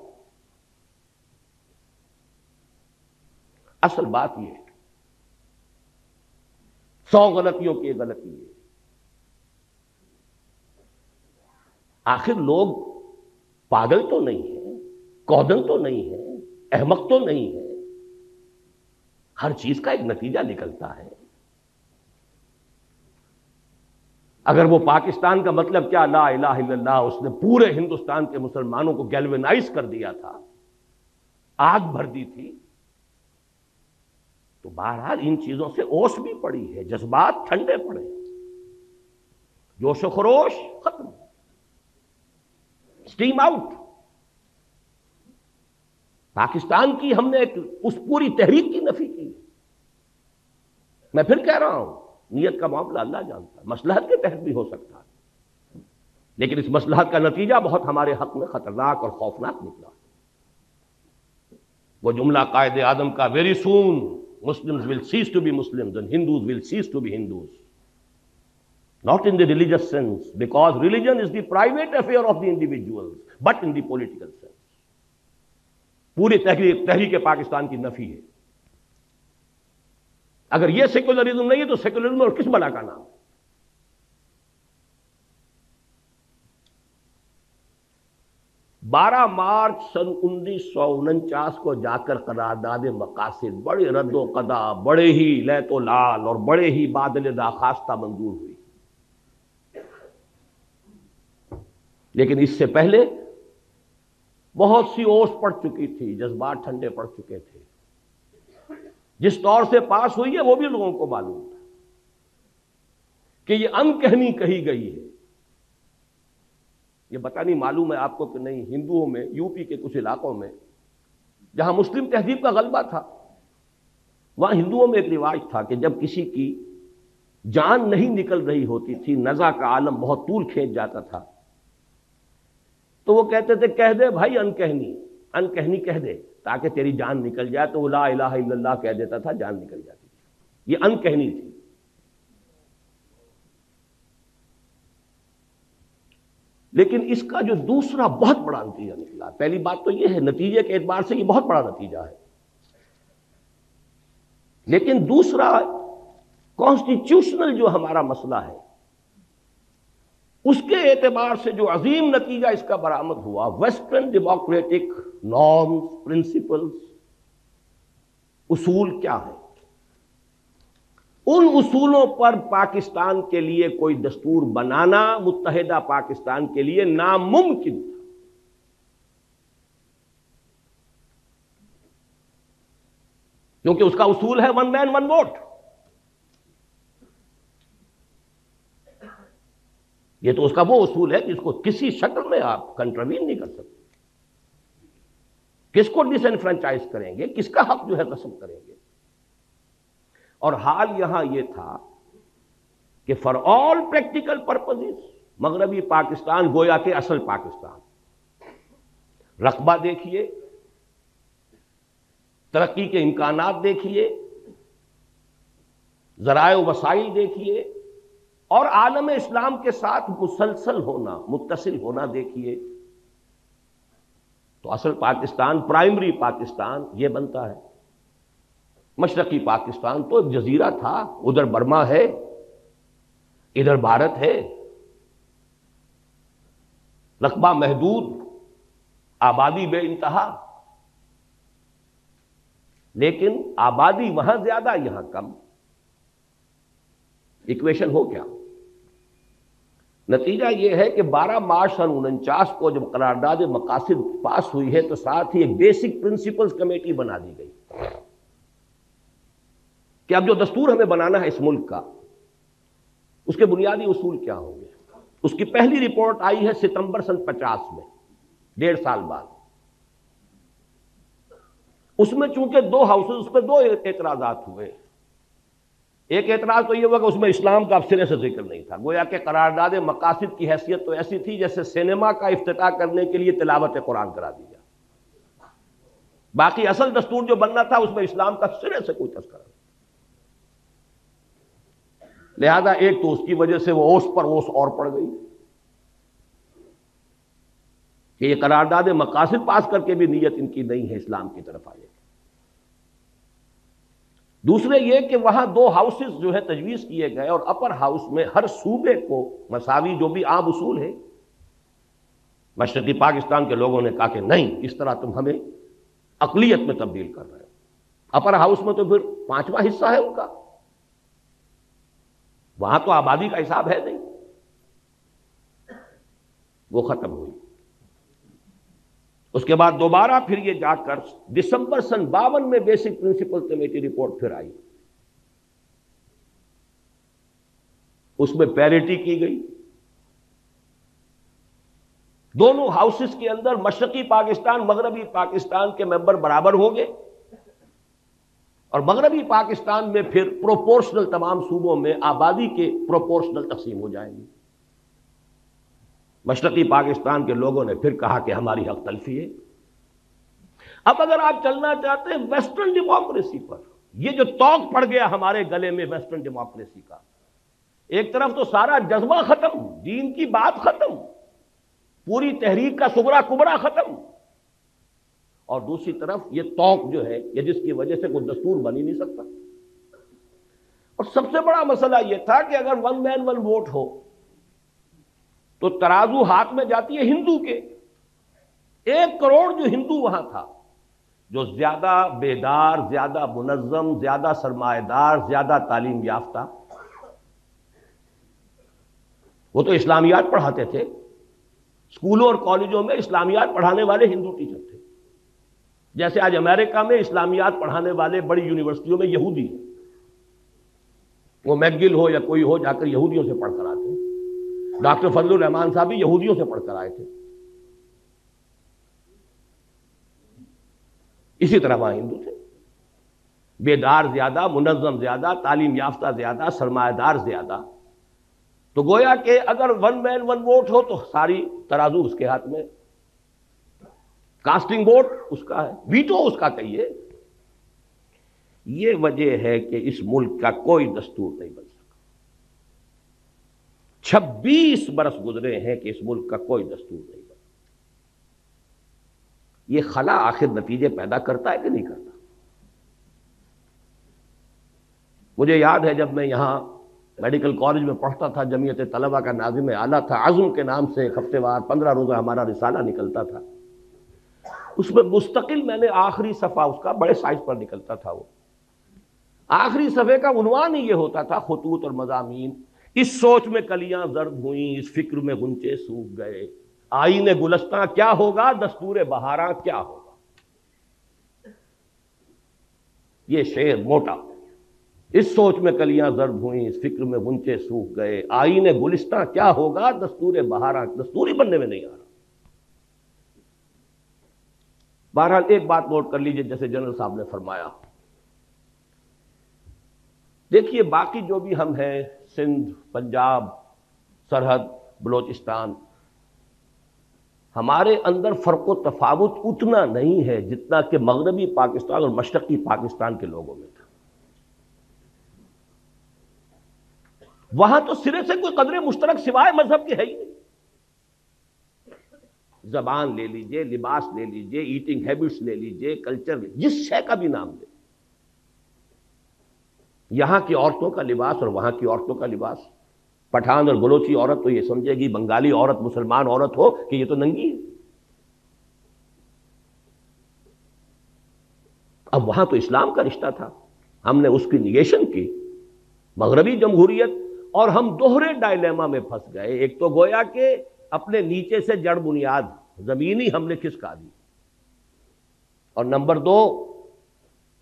اصل بات یہ ہے، 100 غلطیوں کی ایک غلطی ہے. آخر لوگ پاگل تو نہیں ہیں، کودن تو نہیں ہیں، احمق تو نہیں ہیں، ہر چیز کا ایک نتیجہ نکلتا ہے. اگر وہ پاکستان کا مطلب کیا لا الہ الا اللہ، اس نے پورے ہندوستان کے مسلمانوں کو گیلوینائز کر دیا تھا، آگ بھر دی تھی، تو بہرحال ان چیزوں سے اوس بھی پڑی ہے، جذبات ٹھنڈے پڑے، جوش و خروش ختم، اسٹیم آؤٹ. پاکستان کی ہم نے اس پوری تحریک کی نفی کی. میں پھر کہہ رہا ہوں، نیت کا معاملہ اللہ جانتا ہے، مصلحت کے تحت بھی ہو سکتا ہے، لیکن اس مصلحت کا نتیجہ بہت ہمارے حق میں خطرناک اور خوفناک نکلا۔ وہ جملہ قائد اعظم کا very soon Muslims will cease to be Muslims and Hindus will cease to be Hindus. Not in the religious sense, because religion is the private affair of the individuals, but in the political sense. پوری تحریک پاکستان کی نفی ہے۔ اگر یہ سیکولرزم نہیں ہے تو سیکولرزم اور کس بلا کا نام ہے؟ 12 مارچ سن 1949 کو جا کر قرارداد مقاصد بڑے رد و قدا، بڑے ہی لیت و لال اور بڑے ہی بادل داخواستہ منظور ہوئی، لیکن اس سے پہلے بہت سی اوس پڑ چکی تھی، جذبات ٹھنڈے پڑ چکے تھے۔ جس طور سے پاس ہوئی ہے وہ بھی لوگوں کو معلوم تھا کہ یہ ان کہنی کہی گئی ہے۔ یہ پتہ نہیں معلوم ہے آپ کو کہ نہیں، ہندوؤں میں یو پی کے کچھ علاقوں میں جہاں مسلم تہذیب کا غلبہ تھا، وہاں ہندوؤں میں ایک رواج تھا کہ جب کسی کی جان نہیں نکل رہی ہوتی تھی، نزع کا عالم بہت طول کھینچ جاتا تھا، تو وہ کہتے تھے کہہ دے بھائی ان کہنی کہہ دے تاکہ تیری جان نکل جائے، تو وہ لا الہ الا اللہ کہہ دیتا تھا، جان نکل جاتی تھی۔ یہ ان کہنی تھی۔ لیکن اس کا جو دوسرا بہت بڑا نتیجہ نکلا، پہلی بات تو یہ ہے نتیجے کے اعتبار سے یہ بہت بڑا نتیجہ ہے، لیکن دوسرا کانسٹیٹیوشنل جو ہمارا مسئلہ ہے اس کے اعتبار سے جو عظیم نتیجہ اس کا برآمد ہوا، ویسٹرن ڈیموکریٹک نارمز، پرنسپلز، اصول کیا ہے؟ ان اصولوں پر پاکستان کے لیے کوئی دستور بنانا متحدہ پاکستان کے لیے ناممکن تھا۔ کیونکہ اس کا اصول ہے ون مین ون ووٹ۔ یہ تو اس کا وہ اصول ہے جس کو کسی شکل میں آپ کنٹروین نہیں کر سکتے۔ کس کو ڈس انفرنچائز کریں گے، کس کا حق جو ہے غصب کریں گے؟ اور حال یہاں یہ تھا کہ فار آل پریکٹیکل پرپزز مغربی پاکستان گویا کہ اصل پاکستان، رقبہ دیکھیے، ترقی کے امکانات دیکھیے، ذرائع و وسائل دیکھیے، اور عالم اسلام کے ساتھ مسلسل ہونا، متصل ہونا دیکھیے، تو اصل پاکستان، پرائمری پاکستان یہ بنتا ہے۔ مشرقی پاکستان تو ایک جزیرہ تھا، ادھر برما ہے، ادھر بھارت ہے، رقبہ محدود، آبادی بے انتہا، لیکن آبادی وہاں زیادہ یہاں کم۔ ایکویشن ہو کیا؟ نتیجہ یہ ہے کہ 12 مارچ سن 49 کو جب قرارداد مقاصد پاس ہوئی ہے تو ساتھ ہی ایک بیسک پرنسپلز کمیٹی بنا دی گئی کہ اب جو دستور ہمیں بنانا ہے اس ملک کا، اس کے بنیادی اصول کیا ہوں گے۔ اس کی پہلی رپورٹ آئی ہے ستمبر سن 50 میں، 1.5 سال بعد۔ اس میں چونکہ 2 ہاؤسز، اس پہ 2 اعتراضات ہوئے۔ ایک اعتراض تو یہ ہوا کہ اس میں اسلام کا اب سرے سے ذکر نہیں تھا، گویا کہ قرارداد مقاصد کی حیثیت تو ایسی تھی جیسے سینما کا افتتاح کرنے کے لیے تلاوت قرآن کرا دی جائے، باقی اصل دستور جو بننا تھا اس میں اسلام کا سرے سے کوئی تذکرہ نہیں۔ لہذا ایک تو اس کی وجہ سے وہ اوس پر اوس اور پڑ گئی کہ یہ قرارداد مقاصد پاس کر کے بھی نیت ان کی نہیں ہے اسلام کی طرف آنے کی۔ دوسرے یہ کہ وہاں 2 ہاؤسز جو ہے تجویز کیے گئے، اور اپر ہاؤس میں ہر صوبے کو مساوی، جو بھی عام اصول ہے، مشرقی پاکستان کے لوگوں نے کہا کہ نہیں، اس طرح تم ہمیں اقلیت میں تبدیل کر رہے ہو۔ اپر ہاؤس میں تو پھر 5واں حصہ ہے ان کا، وہاں تو آبادی کا حساب ہے نہیں، وہ ختم ہوئی۔ اس کے بعد دوبارہ پھر یہ جا کر دسمبر سن 52 میں بیسک پرنسپل کمیٹی رپورٹ پھر آئی، اس میں پیرٹی کی گئی، دونوں ہاؤسز کے اندر مشرقی پاکستان، مغربی پاکستان کے ممبر برابر ہوں گے، اور مغربی پاکستان میں پھر پروپورشنل تمام صوبوں میں آبادی کے پروپورشنل تقسیم ہو جائیں گی۔ مشرقی پاکستان کے لوگوں نے پھر کہا کہ ہماری حق تلفی ہے۔ اب اگر آپ چلنا چاہتے ہیں ویسٹرن ڈیموکریسی پر، یہ جو توق پڑ گیا ہمارے گلے میں ویسٹرن ڈیموکریسی کا، ایک طرف تو سارا جذبہ ختم، دین کی بات ختم، پوری تحریک کا صغرا کبرا ختم، اور دوسری طرف یہ توق جو ہے یہ جس کی وجہ سے کوئی دستور بن ہی نہیں سکتا۔ اور سب سے بڑا مسئلہ یہ تھا کہ اگر ون مین ون ووٹ ہو تو ترازو ہاتھ میں جاتی ہے ہندو کے۔ 1 کروڑ جو ہندو وہاں تھا، جو زیادہ بیدار، زیادہ منظم، زیادہ سرمایہ دار، زیادہ تعلیم یافتہ، وہ تو اسلامیات پڑھاتے تھے، اسکولوں اور کالجوں میں اسلامیات پڑھانے والے ہندو ٹیچر تھے، جیسے آج امریکہ میں اسلامیات پڑھانے والے بڑی یونیورسٹیوں میں یہودی ہیں، وہ میکگل ہو یا کوئی ہو، جا کر یہودیوں سے پڑھ کر آتے ہیں۔ ڈاکٹر فضل الرحمان صاحب بھی یہودیوں سے پڑھ کر آئے تھے۔ اسی طرح وہاں ہندو تھے، بیدار زیادہ، منظم زیادہ، تعلیم یافتہ زیادہ، سرمایہ دار زیادہ۔ تو گویا کہ اگر ون مین ون ووٹ ہو تو ساری ترازو اس کے ہاتھ میں، کاسٹنگ ووٹ اس کا ہے، ویٹو اس کا کہیے۔ یہ وجہ ہے کہ اس ملک کا کوئی دستور نہیں بن سکا۔ 26 برس گزرے ہیں کہ اس ملک کا کوئی دستور نہیں بنا۔ یہ خلا آخر نتیجے پیدا کرتا ہے کہ نہیں کرتا؟ مجھے یاد ہے جب میں یہاں میڈیکل کالج میں پڑھتا تھا، جمعیت طلبہ کا ناظم اعلیٰ تھا، عزم کے نام سے ایک ہفتے وار 15 روزہ ہمارا رسالہ نکلتا تھا۔ اس میں مستقل میں نے آخری صفحہ اس کا بڑے سائز پر نکلتا تھا، وہ آخری صفحے کا عنوان ہی یہ ہوتا تھا، خطوط اور مضامین: اس سوچ میں کلیاں زرد ہوئیں، اس فکر میں غنچے سوکھ گئے، آئین گلستاں کیا ہوگا، دستور بہاراں کیا ہوگا۔ یہ شعر موٹا: اس سوچ میں کلیاں زرد ہوئیں، اس فکر میں غنچے سوکھ گئے، آئین گلستاں کیا ہوگا، دستور بہاراں، دستوری بننے میں نہیں آ رہا۔ بہرحال ایک بات نوٹ کر لیجئے، جیسے جنرل صاحب نے فرمایا، دیکھیے باقی جو بھی ہم ہیں، سندھ، پنجاب، سرحد، بلوچستان، ہمارے اندر فرق و تفاوت اتنا نہیں ہے جتنا کہ مغربی پاکستان اور مشرقی پاکستان کے لوگوں میں تھا۔ وہاں تو سرے سے کوئی قدر مشترک سوائے مذہب کے ہے ہی نہیں۔ زبان لے لیجئے، لباس لے لیجئے، ایٹنگ ہیبٹس لے لیجئے، کلچر، جس شے کا بھی نام لے، یہاں کی عورتوں کا لباس اور وہاں کی عورتوں کا لباس، پٹھان اور بلوچی عورت تو یہ سمجھے گی، بنگالی عورت مسلمان عورت ہو کہ یہ تو ننگی ہے۔ اب وہاں تو اسلام کا رشتہ تھا، ہم نے اس کی نیگیشن کی، مغربی جمہوریت، اور ہم دوہرے ڈائلیما میں پھنس گئے۔ ایک تو گویا کہ اپنے نیچے سے جڑ بنیاد زمینی ہم نے کھسکا دی، اور نمبر 2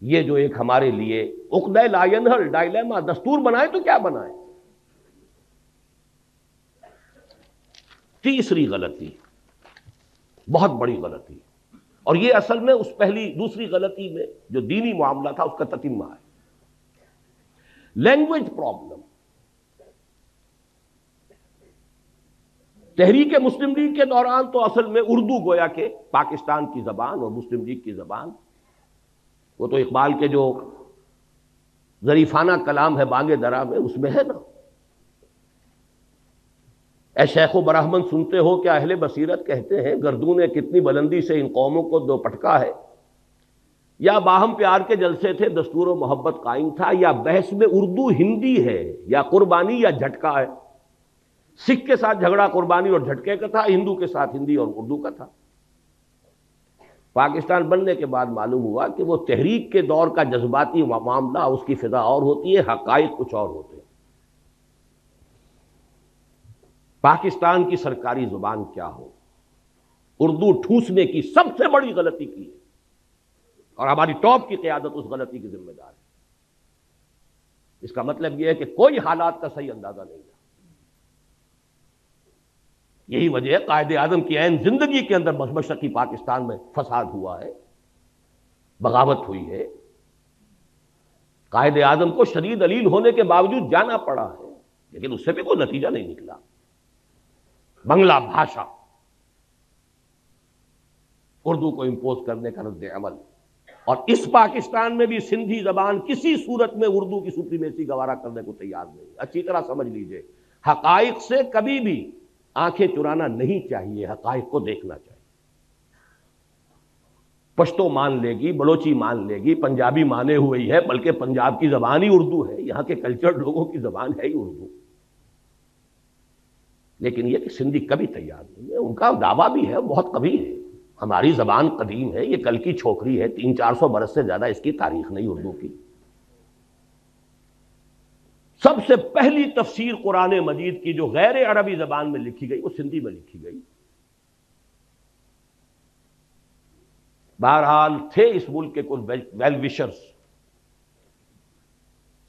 یہ جو ایک ہمارے لیے عقدہ لا ینحل ڈائلیما، دستور بنائے تو کیا بنائے۔ تیسری غلطی، بہت بڑی غلطی، اور یہ اصل میں اس دوسری غلطی میں جو دینی معاملہ تھا اس کا تتمہ ہے، لینگویج پرابلم۔ تحریک مسلم لیگ کے دوران تو اصل میں اردو گویا کہ پاکستان کی زبان اور مسلم لیگ کی زبان، وہ تو اقبال کے جو ظریفانہ کلام ہے بانگ درا میں، اس میں ہے نا، اے شیخ و برہمن سنتے ہو کیا اہل بصیرت کہتے ہیں، گردوں نے کتنی بلندی سے ان قوموں کو دو پٹکا ہے، یا باہم پیار کے جلسے تھے دستور و محبت قائم تھا، یا بحث میں اردو ہندی ہے، یا قربانی یا جھٹکا ہے۔ سکھ کے ساتھ جھگڑا قربانی اور جھٹکے کا تھا، ہندو کے ساتھ ہندی اور اردو کا تھا۔ پاکستان بننے کے بعد معلوم ہوا کہ وہ تحریک کے دور کا جذباتی معاملہ، اس کی فضا اور ہوتی ہے، حقائق کچھ اور ہوتے ہیں۔ پاکستان کی سرکاری زبان کیا ہو، اردو ٹھوسنے کی سب سے بڑی غلطی کی ہے، اور ہماری ٹاپ کی قیادت اس غلطی کی ذمہ دار ہے۔ اس کا مطلب یہ ہے کہ کوئی حالات کا صحیح اندازہ نہیں تھا۔ یہی وجہ ہے قائد اعظم کی عین زندگی کے اندر مشرقی پاکستان میں فساد ہوا ہے، بغاوت ہوئی ہے، قائد اعظم کو شدید علیل ہونے کے باوجود جانا پڑا ہے، لیکن اس سے بھی کوئی نتیجہ نہیں نکلا۔ بنگلہ بھاشا، اردو کو امپوز کرنے کا رد عمل، اور اس پاکستان میں بھی سندھی زبان کسی صورت میں اردو کی سپریمیسی گوارا کرنے کو تیار نہیں۔ اچھی طرح سمجھ لیجئے، حقائق سے کبھی بھی آنکھیں چرانا نہیں چاہیے، حقائق کو دیکھنا چاہیے۔ پشتو مان لے گی، بلوچی مان لے گی، پنجابی مانے ہوئے ہی ہے، بلکہ پنجاب کی زبان ہی اردو ہے، یہاں کے کلچرڈ لوگوں کی زبان ہے ہی اردو، لیکن یہ کہ سندھی کبھی تیار نہیں ہے۔ ان کا دعویٰ بھی ہے، بہت قوی ہے، ہماری زبان قدیم ہے، یہ کل کی چھوکری ہے، 300-400 برس سے زیادہ اس کی تاریخ نہیں اردو کی۔ سب سے پہلی تفسیر قرآن مجید کی جو غیر عربی زبان میں لکھی گئی وہ سندھی میں لکھی گئی۔ بہرحال تھے اس ملک کے کچھ ویل وشرز،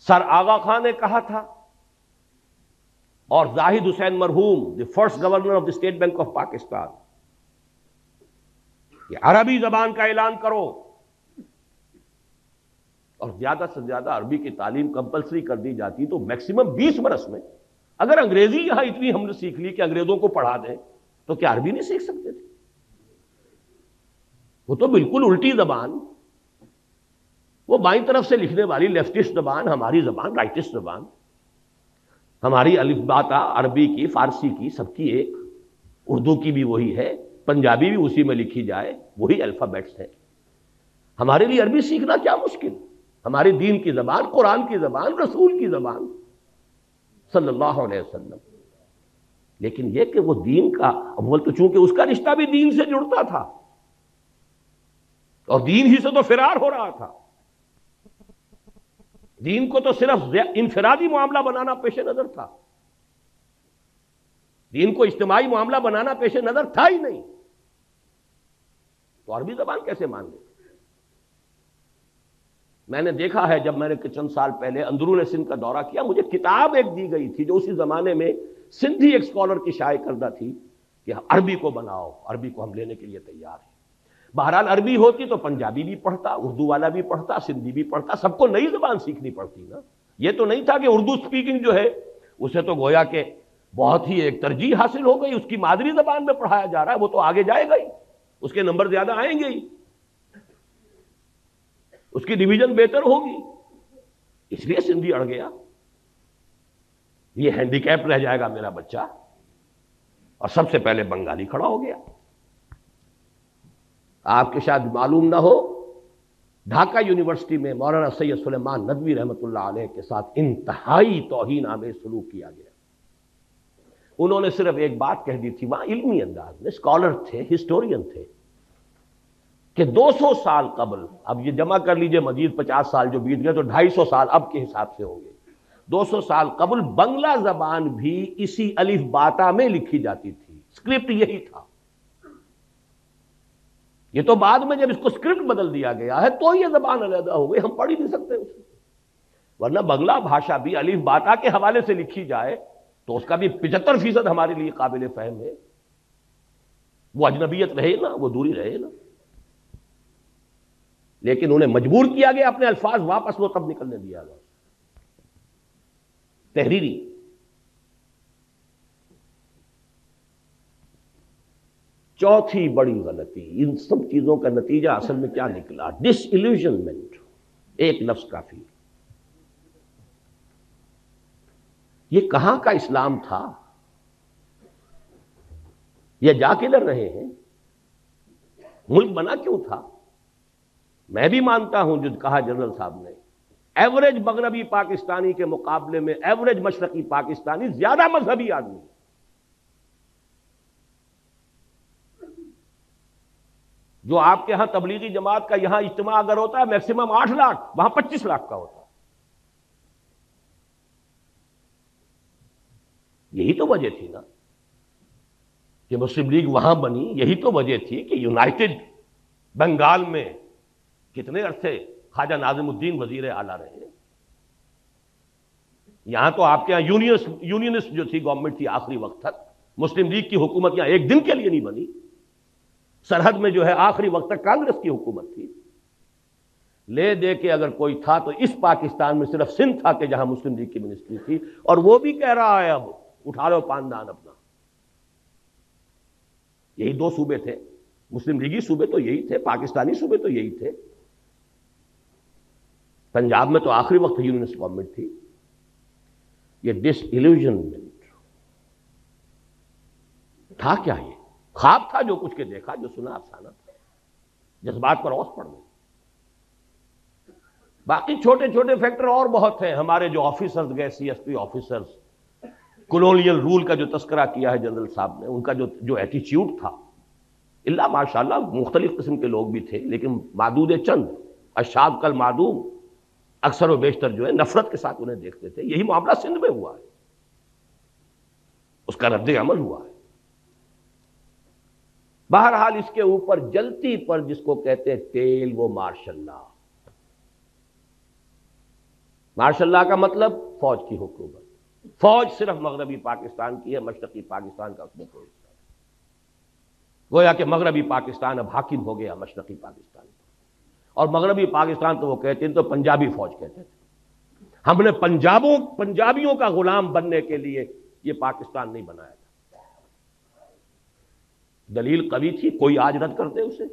سر آغا خان نے کہا تھا، اور زاہد حسین مرحوم، the first governor of the state bank of Pakistan, کہ عربی زبان کا اعلان کرو، اور زیادہ سے زیادہ عربی کی تعلیم کمپلسری کر دی جاتی تو میکسیمم 20 برس میں اگر انگریزی یہاں اتنی ہم نے سیکھ لی کہ انگریزوں کو پڑھا دیں تو کیا عربی نہیں سیکھ سکتے تھے؟ وہ تو بالکل الٹی زبان، وہ بائیں طرف سے لکھنے والی لیفٹسٹ زبان، ہماری زبان رائٹسٹ زبان، ہماری الف با تا عربی کی، فارسی کی، سب کی ایک، اردو کی بھی وہی ہے، پنجابی بھی اسی میں لکھی جائے، وہی الفابیٹس ہے۔ ہمارے لیے عربی سیکھنا کیا مشکل؟ ہمارے دین کی زبان، قرآن کی زبان، رسول کی زبان صلی اللہ علیہ وسلم۔ لیکن یہ کہ وہ دین کا، اول تو چونکہ اس کا رشتہ بھی دین سے جڑتا تھا اور دین ہی سے تو فرار ہو رہا تھا، دین کو تو صرف انفرادی معاملہ بنانا پیش نظر تھا، دین کو اجتماعی معاملہ بنانا پیش نظر تھا ہی نہیں، تو عربی زبان کیسے مان لیں؟ میں نے دیکھا ہے، جب میں نے چند سال پہلے اندرون سندھ کا دورہ کیا، مجھے کتاب ایک دی گئی تھی جو اسی زمانے میں سندھی ایک اسکالر کی شائع کردہ تھی کہ عربی کو بناؤ، عربی کو ہم لینے کے لیے تیار ہیں۔ بہرحال عربی ہوتی تو پنجابی بھی پڑھتا، اردو والا بھی پڑھتا، سندھی بھی پڑھتا، سب کو نئی زبان سیکھنی پڑتی نا۔ یہ تو نہیں تھا کہ اردو سپیکنگ جو ہے اسے تو گویا کہ بہت ہی ایک ترجیح حاصل ہو گئی، اس کی مادری زبان میں پڑھایا جا رہا ہے، وہ تو آگے جائے گا ہی، اس کے نمبر زیادہ آئیں گے ہی، اس کی ڈویژن بہتر ہوگی، اس لیے سندھی اڑ گیا، یہ ہینڈی کیپ رہ جائے گا میرا بچہ، اور سب سے پہلے بنگالی کھڑا ہو گیا۔ آپ کے شاید معلوم نہ ہو، ڈھاکہ یونیورسٹی میں مولانا سید سلیمان ندوی رحمۃ اللہ علیہ کے ساتھ انتہائی توہین آمیز سلوک کیا گیا۔ انہوں نے صرف ایک بات کہہ دی تھی، وہاں علمی انداز میں، اسکالر تھے، ہسٹورین تھے، کہ 200 سال قبل، اب یہ جمع کر لیجئے مزید 50 سال جو بیت گئے تو 250 سال اب کے حساب سے ہوں گے، 200 سال قبل بنگلہ زبان بھی اسی الف باتا میں لکھی جاتی تھی، اسکرپٹ یہی تھا۔ یہ تو بعد میں جب اس کو اسکرپٹ بدل دیا گیا ہے تو یہ زبان علیحدہ ہو گئی، ہم پڑھ ہی نہیں سکتے اسے، ورنہ بنگلہ بھاشا بھی الف باتا کے حوالے سے لکھی جائے تو اس کا بھی 75% ہمارے لیے قابل فہم ہے، وہ اجنبیت رہے نا، وہ دوری رہے نا، لیکن انہیں مجبور کیا گیا اپنے الفاظ واپس وہ تب نکلنے دیا گیا تحریری۔ چوتھی بڑی غلطی، ان سب چیزوں کا نتیجہ اصل میں کیا نکلا؟ ڈس ایلیوژنمنٹ، ایک لفظ کافی۔ یہ کہاں کا اسلام تھا؟ یہ جا کدھر رہے ہیں؟ ملک بنا کیوں تھا؟ میں بھی مانتا ہوں جو کہا جنرل صاحب نے، ایوریج مغربی پاکستانی کے مقابلے میں ایوریج مشرقی پاکستانی زیادہ مذہبی آدمی، جو آپ کے ہاں تبلیغی جماعت کا یہاں اجتماع اگر ہوتا ہے میکسیمم 8 لاکھ، وہاں 25 لاکھ کا ہوتا ہے۔ یہی تو وجہ تھی نا کہ مسلم لیگ وہاں بنی، یہی تو وجہ تھی کہ یونائٹڈ بنگال میں کتنے عرصے خواجہ ناظم الدین وزیر اعلیٰ رہے، یہاں تو آپ کے یہاں یونینسٹ جو تھی گورنمنٹ تھی آخری وقت تک، مسلم لیگ کی حکومت یہاں ایک دن کے لیے نہیں بنی، سرحد میں جو ہے آخری وقت تک کانگریس کی حکومت تھی۔ لے دے کے اگر کوئی تھا تو اس پاکستان میں صرف سندھ تھا کہ جہاں مسلم لیگ کی منسٹری تھی، اور وہ بھی کہہ رہا ہے اب اٹھا لو پاندان اپنا۔ یہی دو صوبے تھے، مسلم لیگی صوبے تو یہی تھے، پاکستانی صوبے تو یہی تھے۔ پنجاب میں تو آخری وقت یونینسٹ گورنمنٹ تھی۔ یہ ڈس ایلیوژنمنٹ تھا کیا؟ یہ خواب تھا جو کچھ کے دیکھا، جو سنا افسانہ تھا، جذبات پر اوس پڑ گئی۔ باقی چھوٹے چھوٹے فیکٹر اور بہت ہیں۔ ہمارے جو آفیسرز گئے، C S P officers, colonial role کا جو تذکرہ کیا ہے جنرل صاحب نے، ان کا جو ایٹیچیوڈ تھا، اللہ ماشاءاللہ مختلف قسم کے لوگ بھی تھے، لیکن معدود چند، اشاد کل معدوم، اکثر و بیشتر جو ہے نفرت کے ساتھ انہیں دیکھتے تھے۔ یہی معاملہ سندھ میں ہوا ہے، اس کا رد عمل ہوا ہے۔ بہرحال اس کے اوپر جلتی پر جس کو کہتے ہیں تیل، وہ مارشل لا۔ مارشل لا کا مطلب فوج کی حکومت۔ فوج صرف مغربی پاکستان کی ہے، مشرقی پاکستان کا اس میں کوئی حصہ نہیں۔ گویا کہ مغربی پاکستان اب حاکم ہو گیا مشرقی پاکستان پر، اور مغربی پاکستان تو وہ کہتے ہیں تو پنجابی فوج کہتے تھے۔ ہم نے پنجابیوں کا غلام بننے کے لیے یہ پاکستان نہیں بنایا تھا۔ دلیل قوی تھی، کوئی آج رد کر دے اسے۔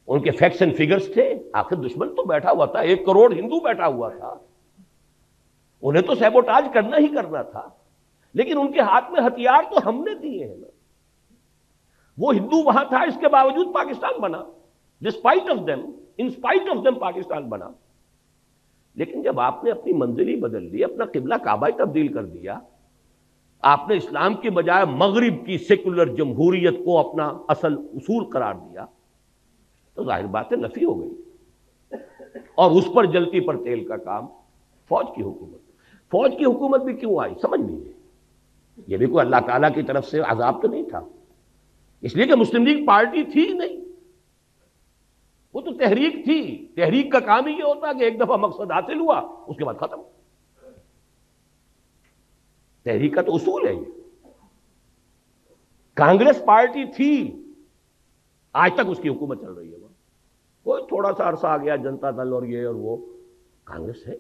ان کے فیکٹس اینڈ فگرز تھے، آخر دشمن تو بیٹھا ہوا تھا، 1 کروڑ ہندو بیٹھا ہوا تھا، انہیں تو سیبوٹاج کرنا ہی کرنا تھا، لیکن ان کے ہاتھ میں ہتھیار تو ہم نے دیے ہیں نا۔ وہ ہندو وہاں تھا، اس کے باوجود پاکستان بنا، despite of them, in spite of them Pakistan بنا۔ لیکن جب آپ نے اپنی منزلی بدل لی، اپنا قبلہ کعبہ تبدیل کر دیا، آپ نے اسلام کے بجائے مغرب کی سیکولر جمہوریت کو اپنا اصل اصول قرار دیا، تو ظاہر بات ہے نفی ہو گئی۔ اور اس پر جلتی پر تیل کا کام، فوج کی حکومت۔ فوج کی حکومت بھی کیوں آئی سمجھ لیجیے، یہ بھی کوئی اللہ تعالیٰ کی طرف سے عذاب تو نہیں تھا، اس لیے کہ مسلم لیگ پارٹی تھی نہیں، وہ تو تحریک تھی۔ تحریک کا کام ہی یہ ہوتا کہ ایک دفعہ مقصد حاصل ہوا، اس کے بعد ختم۔ تحریک کا تو اصول ہے یہ۔ کانگریس پارٹی تھی، آج تک اس کی حکومت چل رہی ہے وہاں۔ کوئی تھوڑا سا عرصہ آ گیا جنتا دل اور یہ اور وہ، کانگریس ہے،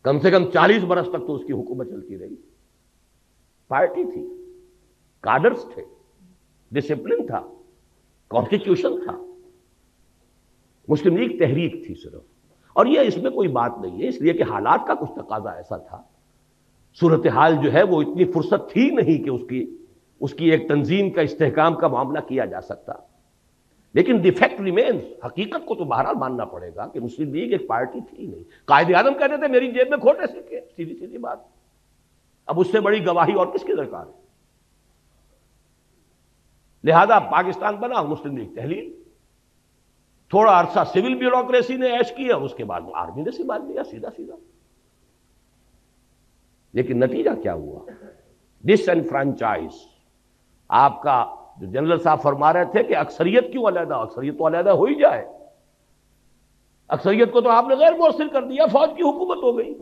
کم سے کم 40 برس تک تو اس کی حکومت چلتی رہی۔ پارٹی تھی، کارڈرز تھے، ڈسپلن تھا، کانسٹیٹیوشن تھا۔ مسلم لیگ تحریک تھی صرف، اور یہ اس میں کوئی بات نہیں ہے، اس لیے کہ حالات کا کچھ تقاضا ایسا تھا، صورتحال جو ہے وہ اتنی فرصت تھی نہیں کہ اس کی ایک تنظیم کا استحکام کا معاملہ کیا جا سکتا۔ لیکن دی فیکٹ ریمینز، حقیقت کو تو بہرحال ماننا پڑے گا کہ مسلم لیگ ایک پارٹی تھی نہیں۔ قائد اعظم کہتے تھے میری جیب میں کھوٹے سکے، سیدھی سیدھی بات۔ اب اس سے بڑی گواہی اور کس کی درکار ہے؟ لہذا پاکستان بنا، مسلم لیگ تحلیل، تھوڑا عرصہ سول بیوروکریسی نے عیش کیا، اس کے بعد آرمی نے سنبھال لیا سیدھا سیدھا۔ لیکن نتیجہ کیا ہوا؟ ڈس انفرانچائز۔ آپ کا جو جنرل صاحب فرما رہے تھے کہ اکثریت کیوں علیحدہ، اکثریت تو علیحدہ ہو ہی جائے، اکثریت کو تو آپ نے غیر مؤثر کر دیا، فوج کی حکومت ہو گئی۔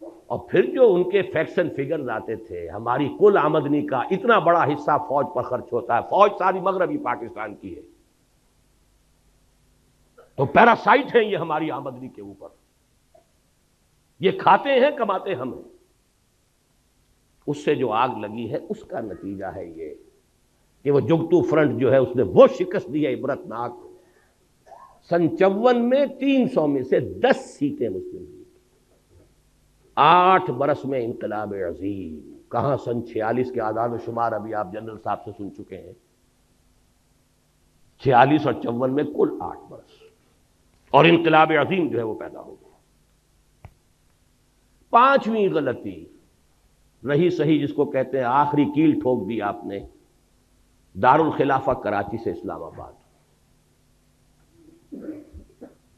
اور پھر جو ان کے فیکٹس اینڈ فگرز آتے تھے، ہماری کل آمدنی کا اتنا بڑا حصہ فوج پر خرچ ہوتا ہے، فوج ساری مغربی پاکستان کی ہے، تو پیراسائٹ ہیں یہ ہماری آمدنی کے اوپر، یہ کھاتے ہیں کماتے ہم ہیں۔ اس سے جو آگ لگی ہے اس کا نتیجہ ہے یہ کہ وہ جگتو فرنٹ جو ہے اس نے وہ شکست دی ہے عبرتناک۔ سن 54 میں 300 میں سے 10 سیٹیں مسلم لیگ، 8 برس میں انقلاب عظیم۔ کہاں سن 46 کے اعداد و شمار ابھی آپ جنرل صاحب سے سن چکے ہیں، 46 اور 54 میں کل 8 برس، اور انقلاب عظیم جو ہے وہ پیدا ہو گیا۔ 5ویں غلطی رہی صحیح، جس کو کہتے ہیں آخری کیل ٹھوک دی آپ نے، دارالخلافہ کراچی سے اسلام آباد۔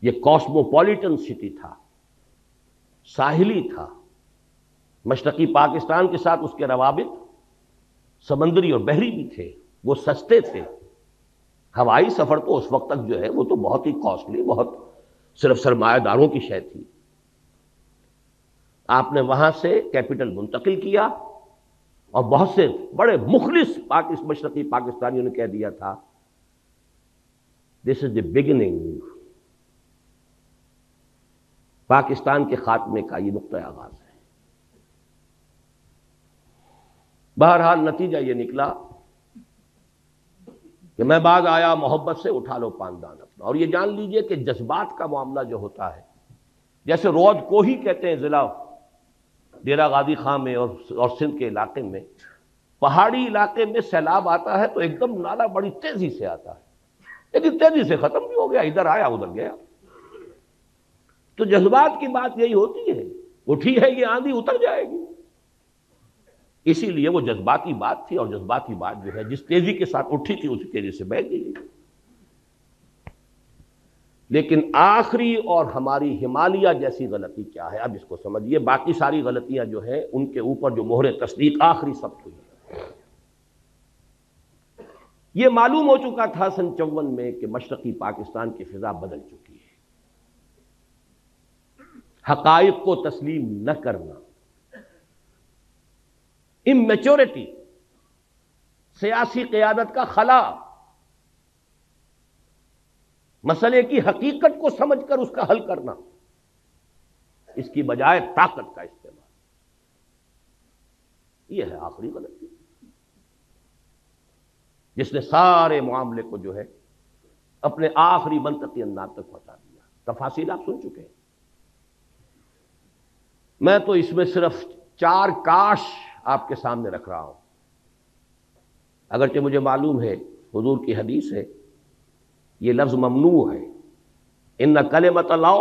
یہ کاسموپولیٹن سٹی تھا، ساحلی تھا، مشرقی پاکستان کے ساتھ اس کے روابط سمندری اور بحری بھی تھے، وہ سستے تھے۔ ہوائی سفر تو اس وقت تک جو ہے وہ تو بہت ہی کاسٹلی، بہت صرف سرمایہ داروں کی شے تھی۔ آپ نے وہاں سے کیپٹل منتقل کیا، اور بہت سے بڑے مخلص مشرقی پاکستانیوں نے کہہ دیا تھا دس از دی بگننگ. پاکستان کے خاتمے کا یہ نقطۂ آغاز ہے. بہرحال نتیجہ یہ نکلا کہ میں بعد آیا محبت سے اٹھا لو پاندان اپنا. اور یہ جان لیجئے کہ جذبات کا معاملہ جو ہوتا ہے، جیسے رود کو ہی کہتے ہیں ضلع ڈیرہ غازی خان میں اور سندھ کے علاقے میں، پہاڑی علاقے میں سیلاب آتا ہے تو ایک دم نالا بڑی تیزی سے آتا ہے، لیکن تیزی سے ختم بھی ہو گیا، ادھر آیا ادھر گیا. تو جذبات کی بات یہی ہوتی ہے، اٹھی ہے یہ آندھی اتر جائے گی. اسی لیے وہ جذباتی بات تھی، اور جذباتی بات جو ہے جس تیزی کے ساتھ اٹھی تھی اسی تیزی سے بہہ گئی. لیکن آخری اور ہماری ہمالیہ جیسی غلطی کیا ہے، اب اس کو سمجھیے. باقی ساری غلطیاں جو ہیں ان کے اوپر جو مہر تصدیق آخری ثبت ہوئی ہے. یہ معلوم ہو چکا تھا سن 54 میں کہ مشرقی پاکستان کی فضا بدل چکی ہے. حقائق کو تسلیم نہ کرنا، اممیچورٹی، سیاسی قیادت کا خلا، مسئلے کی حقیقت کو سمجھ کر اس کا حل کرنا، اس کی بجائے طاقت کا استعمال، یہ ہے آخری غلطی جس نے سارے معاملے کو جو ہے اپنے آخری منطقی انداز تک پہنچا دیا. تفاصیل آپ سن چکے ہیں. میں تو اس میں صرف 4 کاش آپ کے سامنے رکھ رہا ہوں. اگرچہ مجھے معلوم ہے حضور کی حدیث ہے، یہ لفظ ممنوع ہے، ان کلمۃ اللہ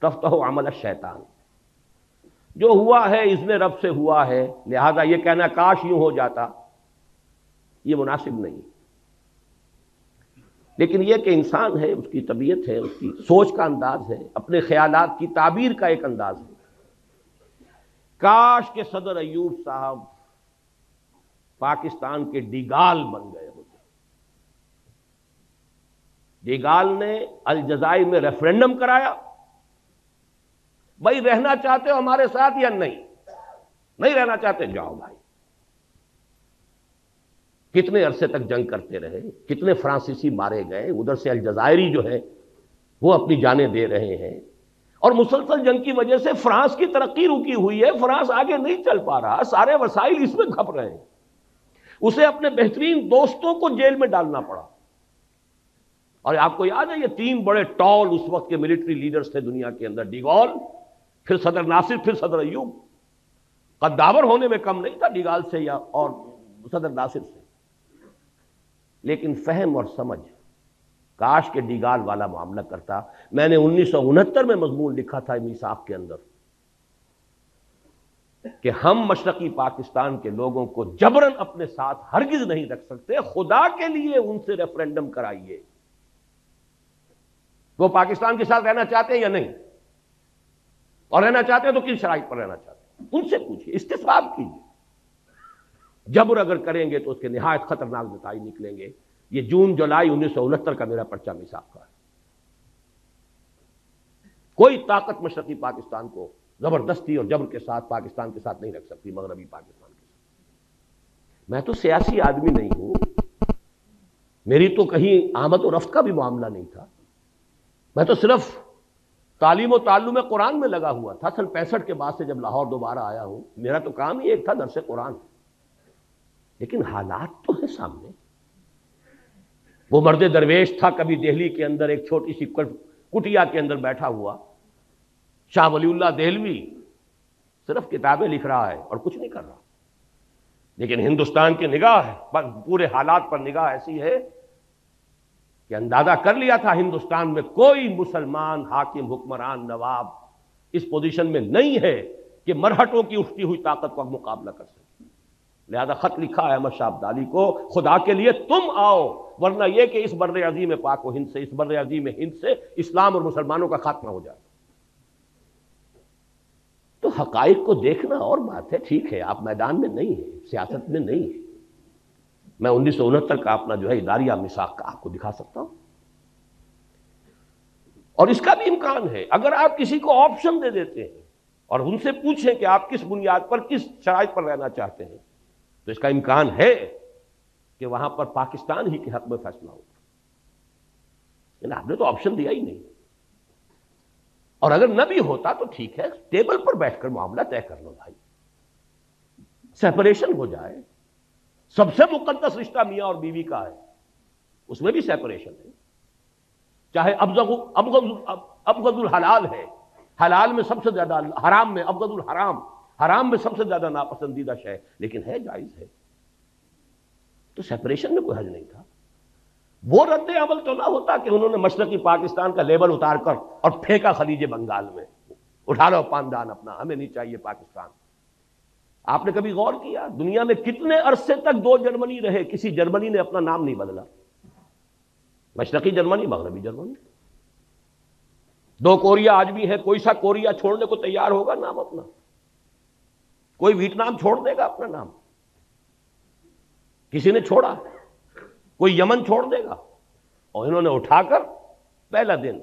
تفتح عمل الشیطان. جو ہوا ہے اذن رب سے ہوا ہے، لہذا یہ کہنا کاش یوں ہو جاتا یہ مناسب نہیں. لیکن یہ کہ انسان ہے، اس کی طبیعت ہے، اس کی سوچ کا انداز ہے، اپنے خیالات کی تعبیر کا ایک انداز ہے. کاش کہ صدر ایوب صاحب پاکستان کے ڈیگال بن گئے ہوتے. ڈیگال نے الجزائر میں ریفرنڈم کرایا، بھائی رہنا چاہتے ہو ہمارے ساتھ یا نہیں رہنا چاہتے جاؤ بھائی. کتنے عرصے تک جنگ کرتے رہے، کتنے فرانسیسی مارے گئے، ادھر سے الجزائری جو ہے وہ اپنی جانیں دے رہے ہیں، اور مسلسل جنگ کی وجہ سے فرانس کی ترقی رکی ہوئی ہے. فرانس آگے نہیں چل پا رہا، سارے وسائل اس میں کھپ رہے ہیں. اسے اپنے بہترین دوستوں کو جیل میں ڈالنا پڑا. اور آپ کو یاد ہے یہ 3 بڑے ٹال اس وقت کے ملٹری لیڈرز تھے دنیا کے اندر، ڈی گال، پھر صدر ناصر، پھر صدر ایوب. قداور ہونے میں کم نہیں تھا ڈی گال سے یا اور صدر ناصر سے، لیکن فہم اور سمجھ. کاش کے ڈیگال والا معاملہ کرتا. میں نے 1969 میں مضمون لکھا تھا میثاق کے اندر کہ ہم مشرقی پاکستان کے لوگوں کو جبراً اپنے ساتھ ہرگز نہیں رکھ سکتے، خدا کے لیے ان سے ریفرنڈم کرائیے. وہ پاکستان کے ساتھ رہنا چاہتے ہیں یا نہیں، اور رہنا چاہتے ہیں تو کن شرائط پر رہنا چاہتے ہیں، ان سے پوچھیے، استصواب کیجیے. جبر اگر کریں گے تو اس کے نہایت خطرناک نتائج نکلیں گے. یہ جون جولائی 1969 کا میرا پرچہ میثاق کا ہے. کوئی طاقت مشرقی پاکستان کو زبردستی اور جبر کے ساتھ پاکستان کے ساتھ نہیں رکھ سکتی، مغربی پاکستان کے ساتھ. میں تو سیاسی آدمی نہیں ہوں، میری تو کہیں آمد و رفت کا بھی معاملہ نہیں تھا. میں تو صرف تعلیم و تعلم قرآن میں لگا ہوا تھا. سن 65 کے بعد سے جب لاہور دوبارہ آیا ہوں، میرا تو کام ہی ایک تھا، درس قرآن. لیکن حالات تو ہے سامنے. وہ مرد درویش تھا کبھی دہلی کے اندر ایک چھوٹی سی کٹیا کے اندر بیٹھا ہوا، شاہ ولی اللہ دہلوی، صرف کتابیں لکھ رہا ہے اور کچھ نہیں کر رہا. لیکن ہندوستان کی نگاہ پورے حالات پر نگاہ ایسی ہے کہ اندازہ کر لیا تھا ہندوستان میں کوئی مسلمان حاکم، حکمران، نواب اس پوزیشن میں نہیں ہے کہ مرہٹوں کی اٹھتی ہوئی طاقت کا مقابلہ کر سکے. لہذا خط لکھا ہے احمد شاہ ابدالی کو، خدا کے لیے تم آؤ، ورنہ یہ کہ اس بر عظیم پاک و ہند سے، اس بر عظیم ہند سے اسلام اور مسلمانوں کا خاتمہ ہو جائے. تو حقائق کو دیکھنا اور بات ہے. ٹھیک ہے آپ میدان میں نہیں ہیں، سیاست میں نہیں ہیں. میں 1969 کا اپنا جو ہے اداریہ میثاق کا آپ کو دکھا سکتا ہوں. اور اس کا بھی امکان ہے اگر آپ کسی کو آپشن دے دیتے ہیں اور ان سے پوچھیں کہ آپ کس بنیاد پر، کس شرائط پر رہنا چاہتے ہیں، تو اس کا امکان ہے کہ وہاں پر پاکستان ہی کے حق میں فیصلہ ہوگا. لیکن آپ نے تو آپشن دیا ہی نہیں. اور اگر نہ بھی ہوتا تو ٹھیک ہے، ٹیبل پر بیٹھ کر معاملہ طے کر لو بھائی، سیپریشن ہو جائے. سب سے مقدس رشتہ میاں اور بیوی کا ہے، اس میں بھی سیپریشن ہے. چاہے ابغض الحلال ہے، حلال میں سب سے زیادہ، حرام میں ابغض الحرام، حرام میں سب سے زیادہ ناپسندیدہ شے، لیکن ہے، جائز ہے. تو سیپریشن میں کوئی حرج نہیں تھا. وہ رد عمل تو نہ ہوتا کہ انہوں نے مشرقی پاکستان کا لیبل اتار کر اور پھینکا خلیج بنگال میں، اٹھا لو پاندان اپنا، ہمیں نہیں چاہیے پاکستان. آپ نے کبھی غور کیا دنیا میں کتنے عرصے تک دو جرمنی رہے، کسی جرمنی نے اپنا نام نہیں بدلا؟ مشرقی جرمنی، مغربی جرمنی. دو کوریا آج بھی ہے، کوئی سا کوریا چھوڑنے کو تیار ہوگا نام اپنا؟ کوئی ویتنام چھوڑ دے گا اپنا نام؟ کسی نے چھوڑا؟ کوئی یمن چھوڑ دے گا؟ اور انہوں نے اٹھا کر پہلا دن،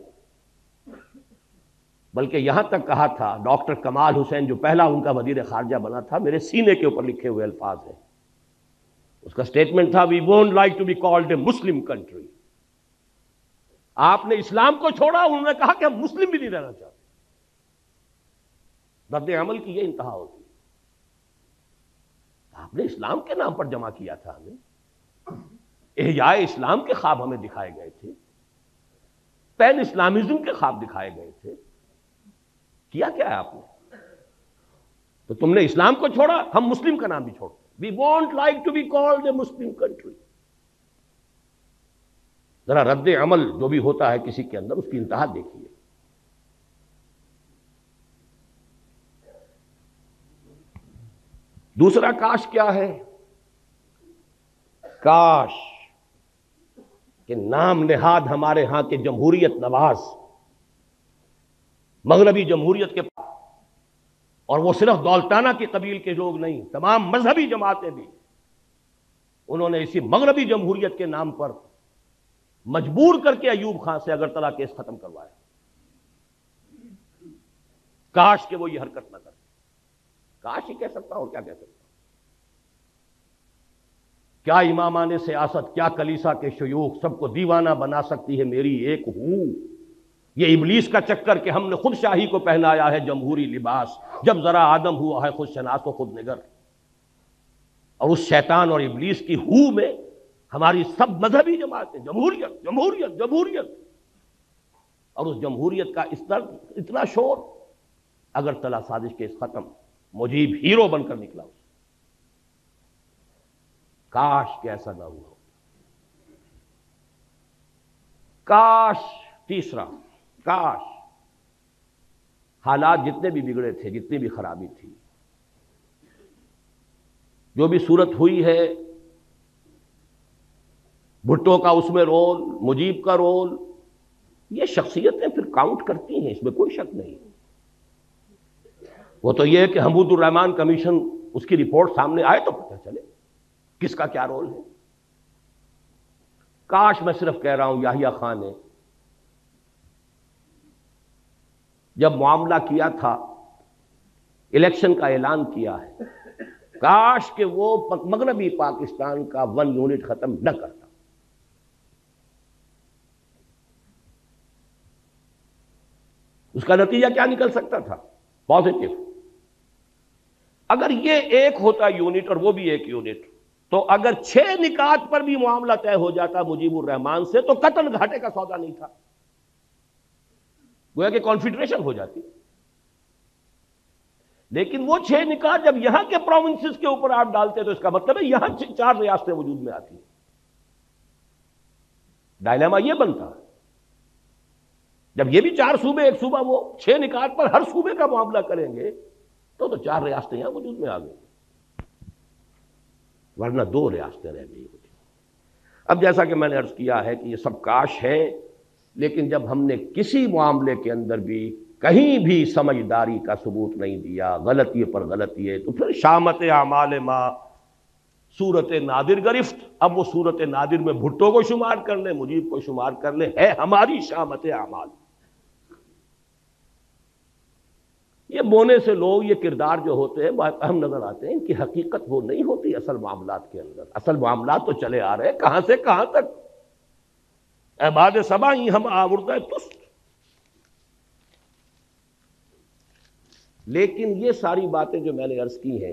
بلکہ یہاں تک کہا تھا ڈاکٹر کمال حسین جو پہلا ان کا وزیر خارجہ بنا تھا، میرے سینے کے اوپر لکھے ہوئے الفاظ ہیں، اس کا سٹیٹمنٹ تھا we won't like to be called a Muslim country. آپ نے اسلام کو چھوڑا، انہوں نے کہا کہ ہم مسلم بھی نہیں رہنا چاہتے. رد عمل کی یہ انتہا ہوتی. آپ نے اسلام کے نام پر جمع کیا تھا ہمیں، احیاء اسلام کے خواب ہمیں دکھائے گئے تھے، پین اسلامزم کے خواب دکھائے گئے تھے. کیا کیا ہے آپ نے؟ تو تم نے اسلام کو چھوڑا، ہم مسلم کا نام بھی چھوڑ. We want like to be called a Muslim country. ذرا رد عمل جو بھی ہوتا ہے کسی کے اندر، اس کی انتہا دیکھیے. دوسرا کاش کیا ہے؟ کاش کہ نام نہاد ہمارے ہاں کے جمہوریت نواز، مغربی جمہوریت کے، اور وہ صرف دولتانہ کے قبیل کے لوگ نہیں، تمام مذہبی جماعتیں بھی، انہوں نے اسی مغربی جمہوریت کے نام پر مجبور کر کے ایوب خان سے اگرتلہ کیس ختم کروایا. کاش کہ وہ یہ حرکت نہ کرے. کاش ہی کہہ سکتا ہوں، اور کیا کہہ سکتا ہوں. کیا امامان سیاست، کیا کلیسا کے شیوخ، سب کو دیوانہ بنا سکتی ہے میری ایک ہو. یہ ابلیس کا چکر کہ ہم نے خود شاہی کو پہنایا ہے جمہوری لباس، جب ذرا آدم ہوا ہے خود شناس و خود نگر. اور اس شیطان اور ابلیس کی ہو میں ہماری سب مذہبی جماعتیں جمہوریت جمہوریت جمہوریت، اور اس جمہوریت کا اتنا شور. اگرتلہ سازش کیس ختم، مجیب ہیرو بن کر نکلا. کاش کہ ایسا نہ ہوا. کاش، تیسرا کاش حالات جتنے بھی بگڑے تھے، جتنی بھی خرابی تھی، جو بھی صورت ہوئی ہے، بھٹو کا اس میں رول، مجیب کا رول، یہ شخصیتیں پھر کاؤنٹ کرتی ہیں، اس میں کوئی شک نہیں. وہ تو یہ ہے کہ حمود الرحمان کمیشن، اس کی رپورٹ سامنے آئے تو پتہ چلے کس کا کیا رول ہے. کاش، میں صرف کہہ رہا ہوں، یحییٰ خان نے جب معاملہ کیا تھا، الیکشن کا اعلان کیا ہے، کاش کہ وہ مغربی پاکستان کا 1 یونٹ ختم نہ کرتا. اس کا نتیجہ کیا نکل سکتا تھا؟ پازیٹو. اگر یہ ایک ہوتا یونٹ اور وہ بھی ایک یونٹ، تو اگر 6 نکات پر بھی معاملہ طے ہو جاتا مجیب الرحمان سے، تو قطعاً گھاٹے کا سودا نہیں تھا، گویا کہ کانفیڈریشن ہو جاتی. لیکن وہ 6 نکات جب یہاں کے پروونسز کے اوپر آپ ڈالتے تو اس کا مطلب ہے یہاں 4 ریاستیں وجود میں آتی. ڈائلیما یہ بنتا جب یہ بھی 4 صوبے، ایک صوبہ، وہ 6 نکات پر ہر صوبے کا معاملہ کریں گے تو 4 ریاستیں یہاں وجود میں آ گئی، ورنہ 2 ریاستیں رہ گئی ہوتی. اب جیسا کہ میں نے عرض کیا ہے کہ یہ سب کاش ہے، لیکن جب ہم نے کسی معاملے کے اندر بھی کہیں بھی سمجھداری کا ثبوت نہیں دیا، غلطی پر غلطی ہے، تو پھر شامت اعمال ما صورت نادر گرفت. اب وہ صورت نادر میں بھٹو کو شمار کر لیں، مجیب کو شمار کر لیں، ہے ہماری شامت اعمال. یہ بونے سے لوگ، یہ کردار جو ہوتے ہیں بہت اہم نظر آتے ہیں، ان کی حقیقت وہ نہیں ہوتی اصل معاملات کے اندر. اصل معاملات تو چلے آ رہے ہیں کہاں سے کہاں تک. اے باد سبا ہی ہم آوردہ تست. لیکن یہ ساری باتیں جو میں نے عرض کی ہیں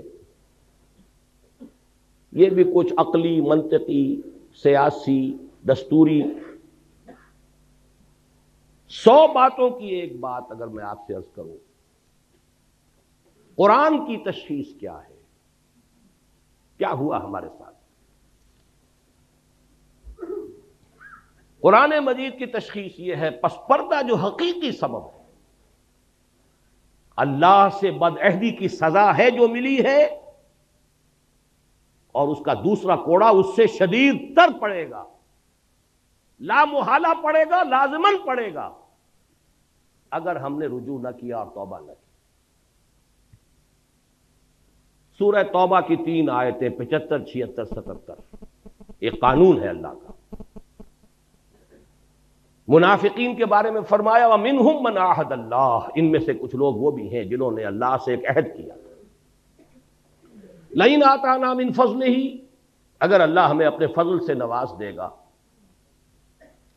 یہ بھی کچھ عقلی، منطقی، سیاسی، دستوری 100 باتوں کی ایک بات اگر میں آپ سے عرض کروں، قرآن کی تشخیص کیا ہے، کیا ہوا ہمارے ساتھ؟ قرآن مجید کی تشخیص یہ ہے، پس پردہ جو حقیقی سبب ہے، اللہ سے بد عہدی کی سزا ہے جو ملی ہے، اور اس کا دوسرا کوڑا اس سے شدید تر پڑے گا، لا محالہ پڑے گا، لازماً پڑے گا، اگر ہم نے رجوع نہ کیا اور توبہ نہ کی. سورہ توبہ کی 3 آیتیں 75، 76، 77 ایک قانون ہے اللہ کا. منافقین کے بارے میں فرمایا وَمِنْهُمْ مَنْ عَاهَدَ اللَّهُ، ان میں سے کچھ لوگ وہ بھی ہیں جنہوں نے اللہ سے ایک عہد کیا. لَئِنْ آتَانَا مِنْ فَضْلِهِ، اگر اللہ ہمیں اپنے فضل سے نواز دے گا،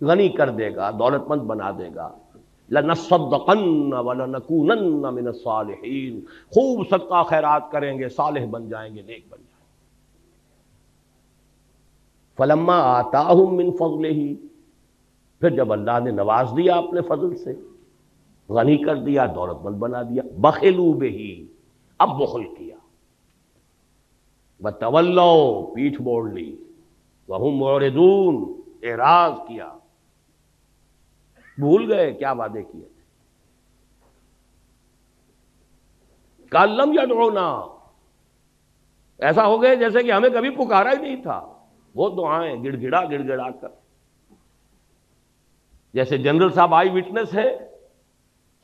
غنی کر دے گا، دولت مند بنا دے گا، لَنَصَّدَّقَنَّ وَلَنَكُونَنَّ مِنَ الصَّالِحِينَ، خوب صدقہ خیرات کریں گے، صالح بن جائیں گے، نیک بن جائیں گے. فَلَمَّا آتَاهُم مِّن فَضْلِهِ، پھر جب اللہ نے نواز دیا اپنے فضل سے، غنی کر دیا، دولت مند بنا دیا، بخلوا بہ، اب بخل کیا، وتولوا، پیٹھ موڑ لی، وہم معرضون، اعراض کیا، بھول گئے کیا وعدے کیے تھے. کأن لم یدعونا، ایسا ہو گئے جیسے کہ ہمیں کبھی پکارا ہی نہیں تھا. وہ دعائیں گڑ گڑا کر، جیسے جنرل صاحب آئی وٹنس ہے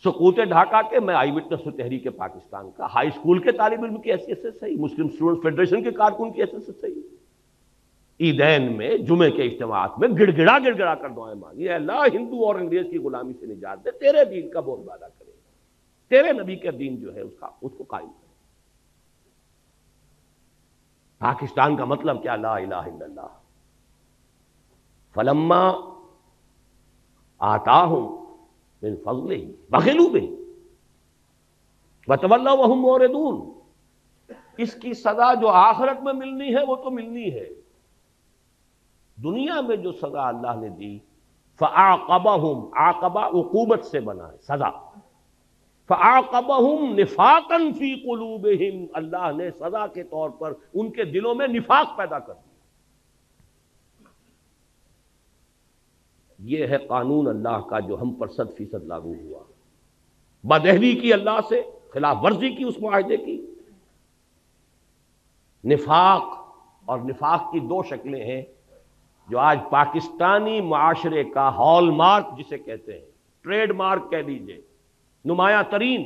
سقوط ڈھاکہ کے، میں آئی وٹنس ہوں تحریک پاکستان کا، ہائی اسکول کے طالب علم کی حیثیت سے صحیح، مسلم اسٹوڈنٹ فیڈریشن کے کارکن کی حیثیت سے صحیح، عیدین میں، جمعے کے اجتماعات میں گڑ گڑا کر دعائیں مانگی، اے اللہ ہندو اور انگریز کی غلامی سے نجات دے، تیرے دین کا بول بالا کرے، تیرے نبی کا دین جو ہے اس کو قائم کرے. پاکستان کا مطلب کیا؟ لا الہ الا اللہ. فلما آتاہم من فضلہ بخلوا بہ وتولوا وہم معرضون. اس کی سزا جو آخرت میں ملنی ہے وہ تو ملنی ہے، دنیا میں جو سزا اللہ نے دی، فعاقبہم، عاقبہ عقوبت سے بنا ہے، سزا، فعاقبہم نفاقا فی قلوبہم، اللہ نے سزا کے طور پر ان کے دلوں میں نفاق پیدا کر دیا. یہ ہے قانون اللہ کا جو ہم پر 100% لاگو ہوا. بدعہدی کی اللہ سے، خلاف ورزی کی اس معاہدے کی، نفاق، اور نفاق کی 2 شکلیں ہیں جو آج پاکستانی معاشرے کا ہال مارک جسے کہتے ہیں، ٹریڈ مارک کہہ لیجئے، نمایاں ترین.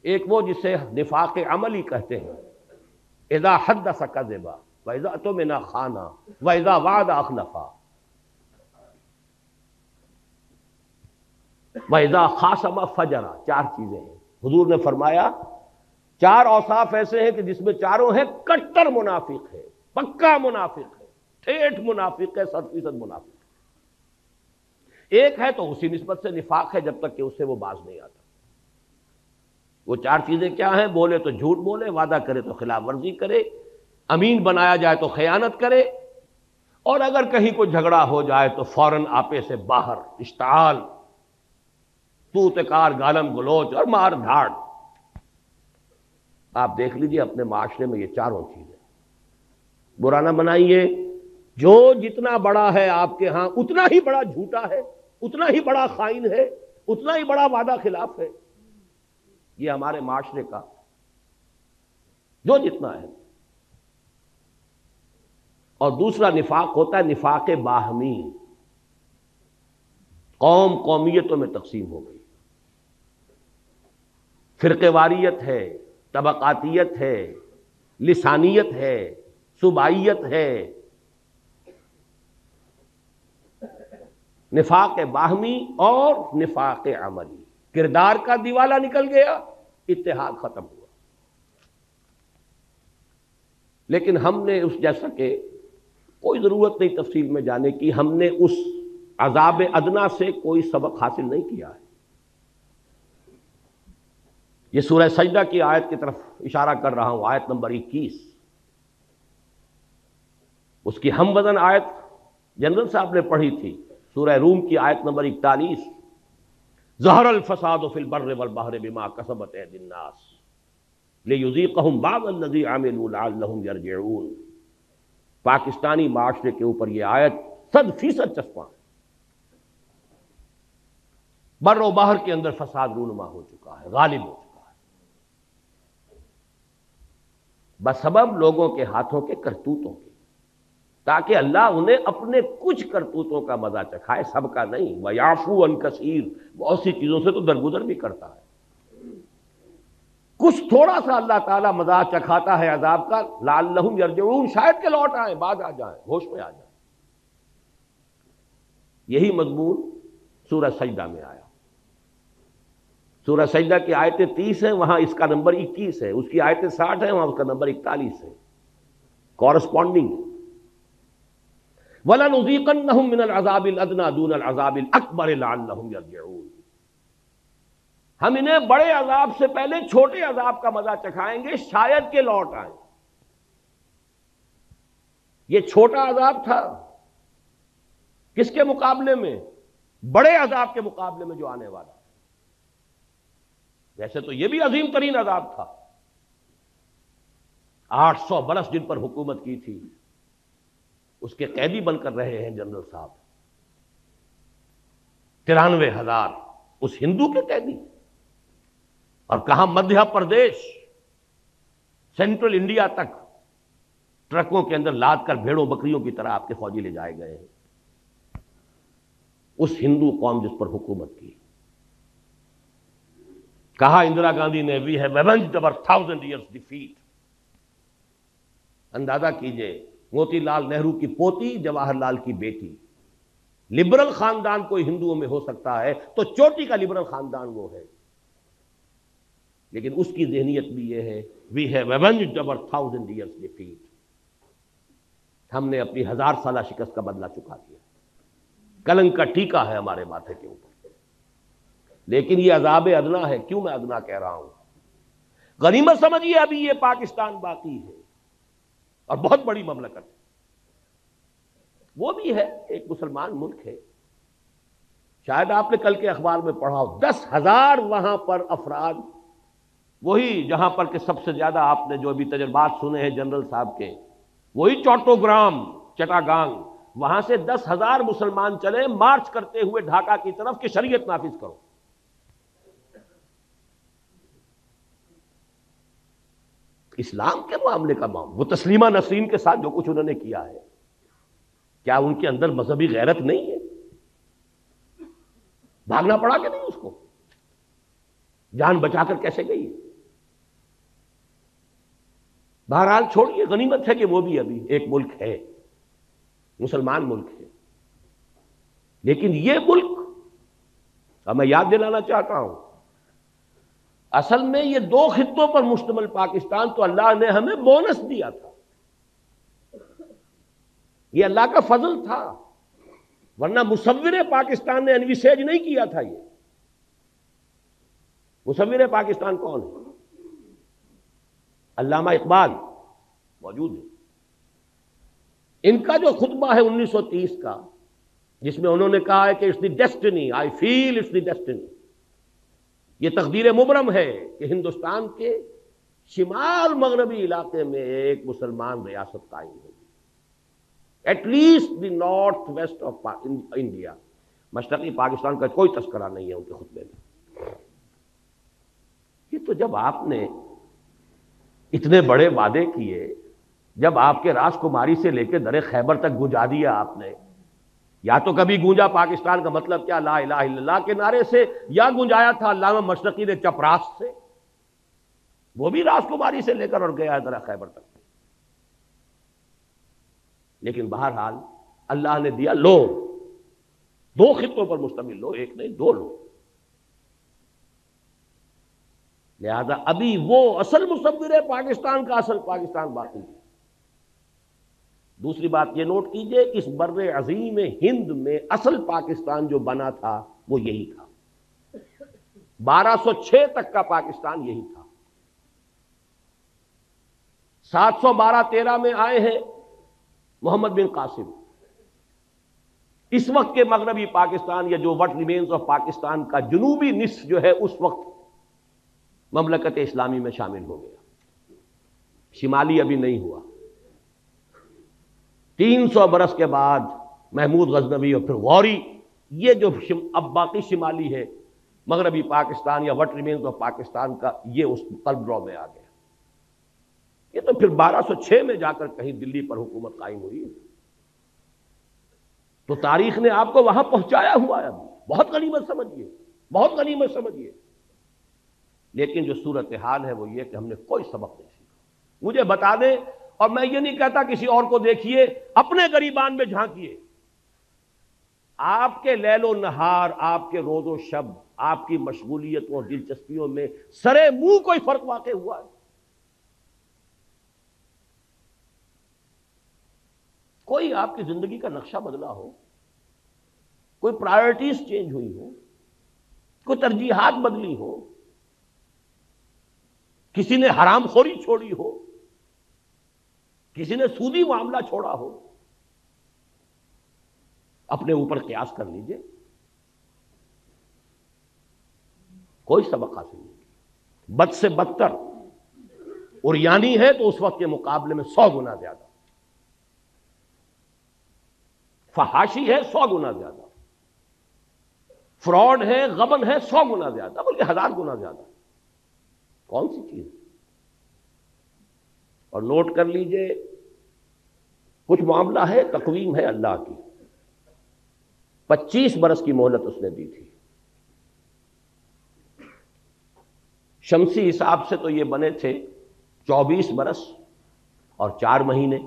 ایک وہ جسے نفاق عملی کہتے ہیں، اذا حدث کذب واذا اؤتمن خان واذا وعد اخلف واذا خاصم فجر. 4 چیزیں ہیں. حضور نے فرمایا 4 اوصاف ایسے ہیں کہ جس میں چاروں ہیں کٹر منافق ہے، پکا منافق ہے، ٹھیٹھ منافق ہے، 100% منافق ہے. ایک ہے تو اسی نسبت سے نفاق ہے جب تک کہ اس سے وہ باز نہیں آتا. وہ 4 چیزیں کیا ہیں؟ بولے تو جھوٹ بولے، وعدہ کرے تو خلاف ورزی کرے، امین بنایا جائے تو خیانت کرے، اور اگر کہیں کوئی جھگڑا ہو جائے تو فوراً آپے سے باہر، اشتعال، تو تکار، گالم گلوچ اور مار دھاڑ. آپ دیکھ لیجئے اپنے معاشرے میں یہ 4 چیزیں. برا نہ بنائیے، جو جتنا بڑا ہے آپ کے ہاں اتنا ہی بڑا جھوٹا ہے، اتنا ہی بڑا خائن ہے، اتنا ہی بڑا وعدہ خلاف ہے. یہ ہمارے معاشرے کا جو جتنا ہے. اور دوسرا نفاق ہوتا ہے نفاق باہمی، قوم قومیتوں میں تقسیم ہو گئی، فرقے واریت ہے، طبقاتیت ہے، لسانیت ہے، صوبائیت ہے. نفاق باہمی اور نفاق عملی، کردار کا دیوالا نکل گیا، اتحاد ختم ہوا. لیکن ہم نے اس جیسا کہ کوئی ضرورت نہیں تفصیل میں جانے کی، ہم نے اس عذاب ادنا سے کوئی سبق حاصل نہیں کیا ہے۔ یہ سورہ سجدہ کی آیت کی طرف اشارہ کر رہا ہوں، آیت نمبر 21، اس کی ہم وزن آیت جنرل صاحب نے پڑھی تھی، سورہ روم کی آیت نمبر 41، ظہر الفساد فی البر والبحر بما کسبت ایدی الناس لیذیقہم بعض الذی عملوا لعلہم یرجعون۔ پاکستانی معاشرے کے اوپر یہ آیت 100% چسپاں ہے۔ بر و بحر کے اندر فساد رونما ہو چکا ہے، غالب ہو چکا ہے، بسبب لوگوں کے ہاتھوں کے کرتوتوں کے، تاکہ اللہ انہیں اپنے کچھ کرتوتوں کا مزہ چکھائے، سب کا نہیں۔ وَيَعْفُو عَنْ كَثِيرٍ، بہت سی چیزوں سے تو درگزر بھی کرتا ہے، کچھ تھوڑا سا اللہ تعالیٰ مزہ چکھاتا ہے عذاب کا، لعلہم یرجعون، شاید کہ لوٹ آئیں، بعد آ جائیں، ہوش میں آ جائیں۔ یہی مضمون سورہ سجدہ میں آیا۔ سورہ سجدہ کی آیتیں 30 ہیں، وہاں اس کا نمبر 21 ہے، اس کی آیتیں 60 ہیں، وہاں اس کا نمبر 41 ہے، کورسپونڈنگ۔ وَلَنُذِيقَنَّهُم مِّنَ الْعَذَابِ الْأَدْنَىٰ دُونَ الْعَذَابِ الْأَكْبَرِ لَعَلَّهُمْ يَرْجِعُونَ۔ ہم انہیں بڑے عذاب سے پہلے چھوٹے عذاب کا مزہ چکھائیں گے، شاید کہ لوٹ آئیں۔ یہ چھوٹا عذاب تھا کس کے مقابلے میں؟ بڑے عذاب کے مقابلے میں جو آنے والا۔ ویسے تو یہ بھی عظیم ترین عذاب تھا، 800 برس جن پر حکومت کی تھی، اس کے قیدی بن کر رہے ہیں جنرل صاحب، 93,000 اس ہندو کے قیدی، اور کہاں مدھیہ پردیش، سینٹرل انڈیا تک ٹرکوں کے اندر لاد کر بھیڑوں بکریوں کی طرح آپ کے فوجی لے جائے گئے ہیں، اس ہندو قوم جس پر حکومت کی۔ کہا اندرا گاندھی نے we have avenged over 1000 years defeat۔ اندازہ کیجئے، موتی لال نہرو کی پوتی، جواہر لال کی بیٹی، لبرل خاندان کوئی ہندوؤں میں ہو سکتا ہے تو چوٹی کا لبرل خاندان وہ ہے، لیکن اس کی ذہنیت بھی یہ ہے، we have avenged over 1000 years defeat، ہم نے اپنی 1000 سالہ شکست کا بدلہ چکا دیا، کلنک کا ٹیکا ہے ہمارے ماتھے کے اوپر۔ لیکن یہ عذاب ادنا ہے۔ کیوں میں ادنا کہہ رہا ہوں؟ غنیمت سمجھیے ابھی یہ پاکستان باقی ہے، اور بہت بڑی مملکت ہے، وہ بھی ہے، ایک مسلمان ملک ہے۔ شاید آپ نے کل کے اخبار میں پڑھا ہو، 10,000 وہاں پر افراد، وہی جہاں پر کہ سب سے زیادہ آپ نے جو ابھی تجربات سنے ہیں جنرل صاحب کے، وہی چوٹوگرام، چٹاگانگ، وہاں سے 10,000 مسلمان چلے مارچ کرتے ہوئے ڈھاکہ کی طرف کہ شریعت نافذ کرو۔ اسلام کے معاملے کا معاملہ، وہ تسلیمہ نسرین کے ساتھ جو کچھ انہوں نے کیا ہے، کیا ان کے اندر مذہبی غیرت نہیں ہے؟ بھاگنا پڑا کہ نہیں اس کو؟ جان بچا کر کیسے گئی؟ بہرحال چھوڑیے، غنیمت ہے کہ وہ بھی ابھی ایک ملک ہے، مسلمان ملک ہے۔ لیکن یہ ملک، اب میں یاد دلانا چاہتا ہوں، اصل میں یہ 2 خطوں پر مشتمل پاکستان تو اللہ نے ہمیں بونس دیا تھا، یہ اللہ کا فضل تھا، ورنہ مصور پاکستان نے انویسیج نہیں کیا تھا۔ یہ مصور پاکستان کون ہے؟ علامہ اقبال موجود ہے، ان کا جو خطبہ ہے 1930 کا، جس میں انہوں نے کہا ہے کہ it's the destiny, I feel it's the destiny, یہ تقدیر مبرم ہے کہ ہندوستان کے شمال مغربی علاقے میں ایک مسلمان ریاست قائم ہوگی، at least the north west of India. مشرقی پاکستان کا کوئی تذکرہ نہیں ہے ان کے خطبے میں۔ یہ تو جب آپ نے اتنے بڑے وعدے کیے، جب آپ کے راجکماری سے لے کے در خیبر تک گونجا دیا آپ نے، یا تو کبھی گونجا پاکستان کا مطلب کیا لا الہ الا اللہ کے نعرے سے، یا گونجایا تھا علامہ مشرقی نے چپراس سے، وہ بھی راجکماری سے لے کر اور گیا ہے در خیبر تک۔ لیکن بہرحال اللہ نے دیا، لو، 2 خطوں پر مشتمل، لو، ایک نہیں 2 لو۔ لہذا ابھی وہ اصل مصور پاکستان کا اصل پاکستان باقی ہے، دوسری بات یہ نوٹ کیجئے، اس بر عظیم ہند میں اصل پاکستان جو بنا تھا وہ یہی تھا، 1206 تک کا پاکستان یہی تھا۔ 712-13 میں آئے ہیں محمد بن قاسم۔ اس وقت کے مغربی پاکستان یا جو وٹ ریمینز آف پاکستان کا جنوبی نصف جو ہے اس وقت مملکت اسلامی میں شامل ہو گیا، شمالی ابھی نہیں ہوا۔ 300 برس کے بعد محمود غزنوی اور پھر غوری، یہ جو اب باقی شمالی ہے مغربی پاکستان یا وٹ ریمینز آف پاکستان کا، یہ اس قلب ڈرا میں آ گیا۔ یہ تو پھر 1206 میں جا کر کہیں دلی پر حکومت قائم ہوئی، تو تاریخ نے آپ کو وہاں پہنچایا ہوا ہے۔ ابھی بہت غنیمت سمجھیے، بہت غنیمت سمجھیے، لیکن جو صورتحال ہے وہ یہ کہ ہم نے کوئی سبق نہیں سیکھا۔ مجھے بتا دیں، اور میں یہ نہیں کہتا کسی اور کو دیکھیے، اپنے گریبان میں جھانکیے، آپ کے لیل و نہار، آپ کے روز و شب، آپ کی مشغولیتوں اور دلچسپیوں میں سرے منہ کوئی فرق واقع ہوا ہے؟ کوئی آپ کی زندگی کا نقشہ بدلا ہو، کوئی پرائرٹیز چینج ہوئی ہو، کوئی ترجیحات بدلی ہو، کسی نے حرام خوری چھوڑی ہو، کسی نے سودی معاملہ چھوڑا ہو؟ اپنے اوپر قیاس کر لیجئے، کوئی سبق حاصل نہیں۔ بد سے بدتر عریانی ہے تو اس وقت کے مقابلے میں 100 گنا زیادہ، فحاشی ہے 100 گنا زیادہ، فراڈ ہے، غبن ہے 100 گنا زیادہ، بلکہ 1000 گنا زیادہ۔ کون سی چیز؟ اور نوٹ کر لیجئے، کچھ معاملہ ہے، تقویم ہے اللہ کی، 25 برس کی مہلت اس نے دی تھی۔ شمسی حساب سے تو یہ بنے تھے 24 برس اور 4 مہینے،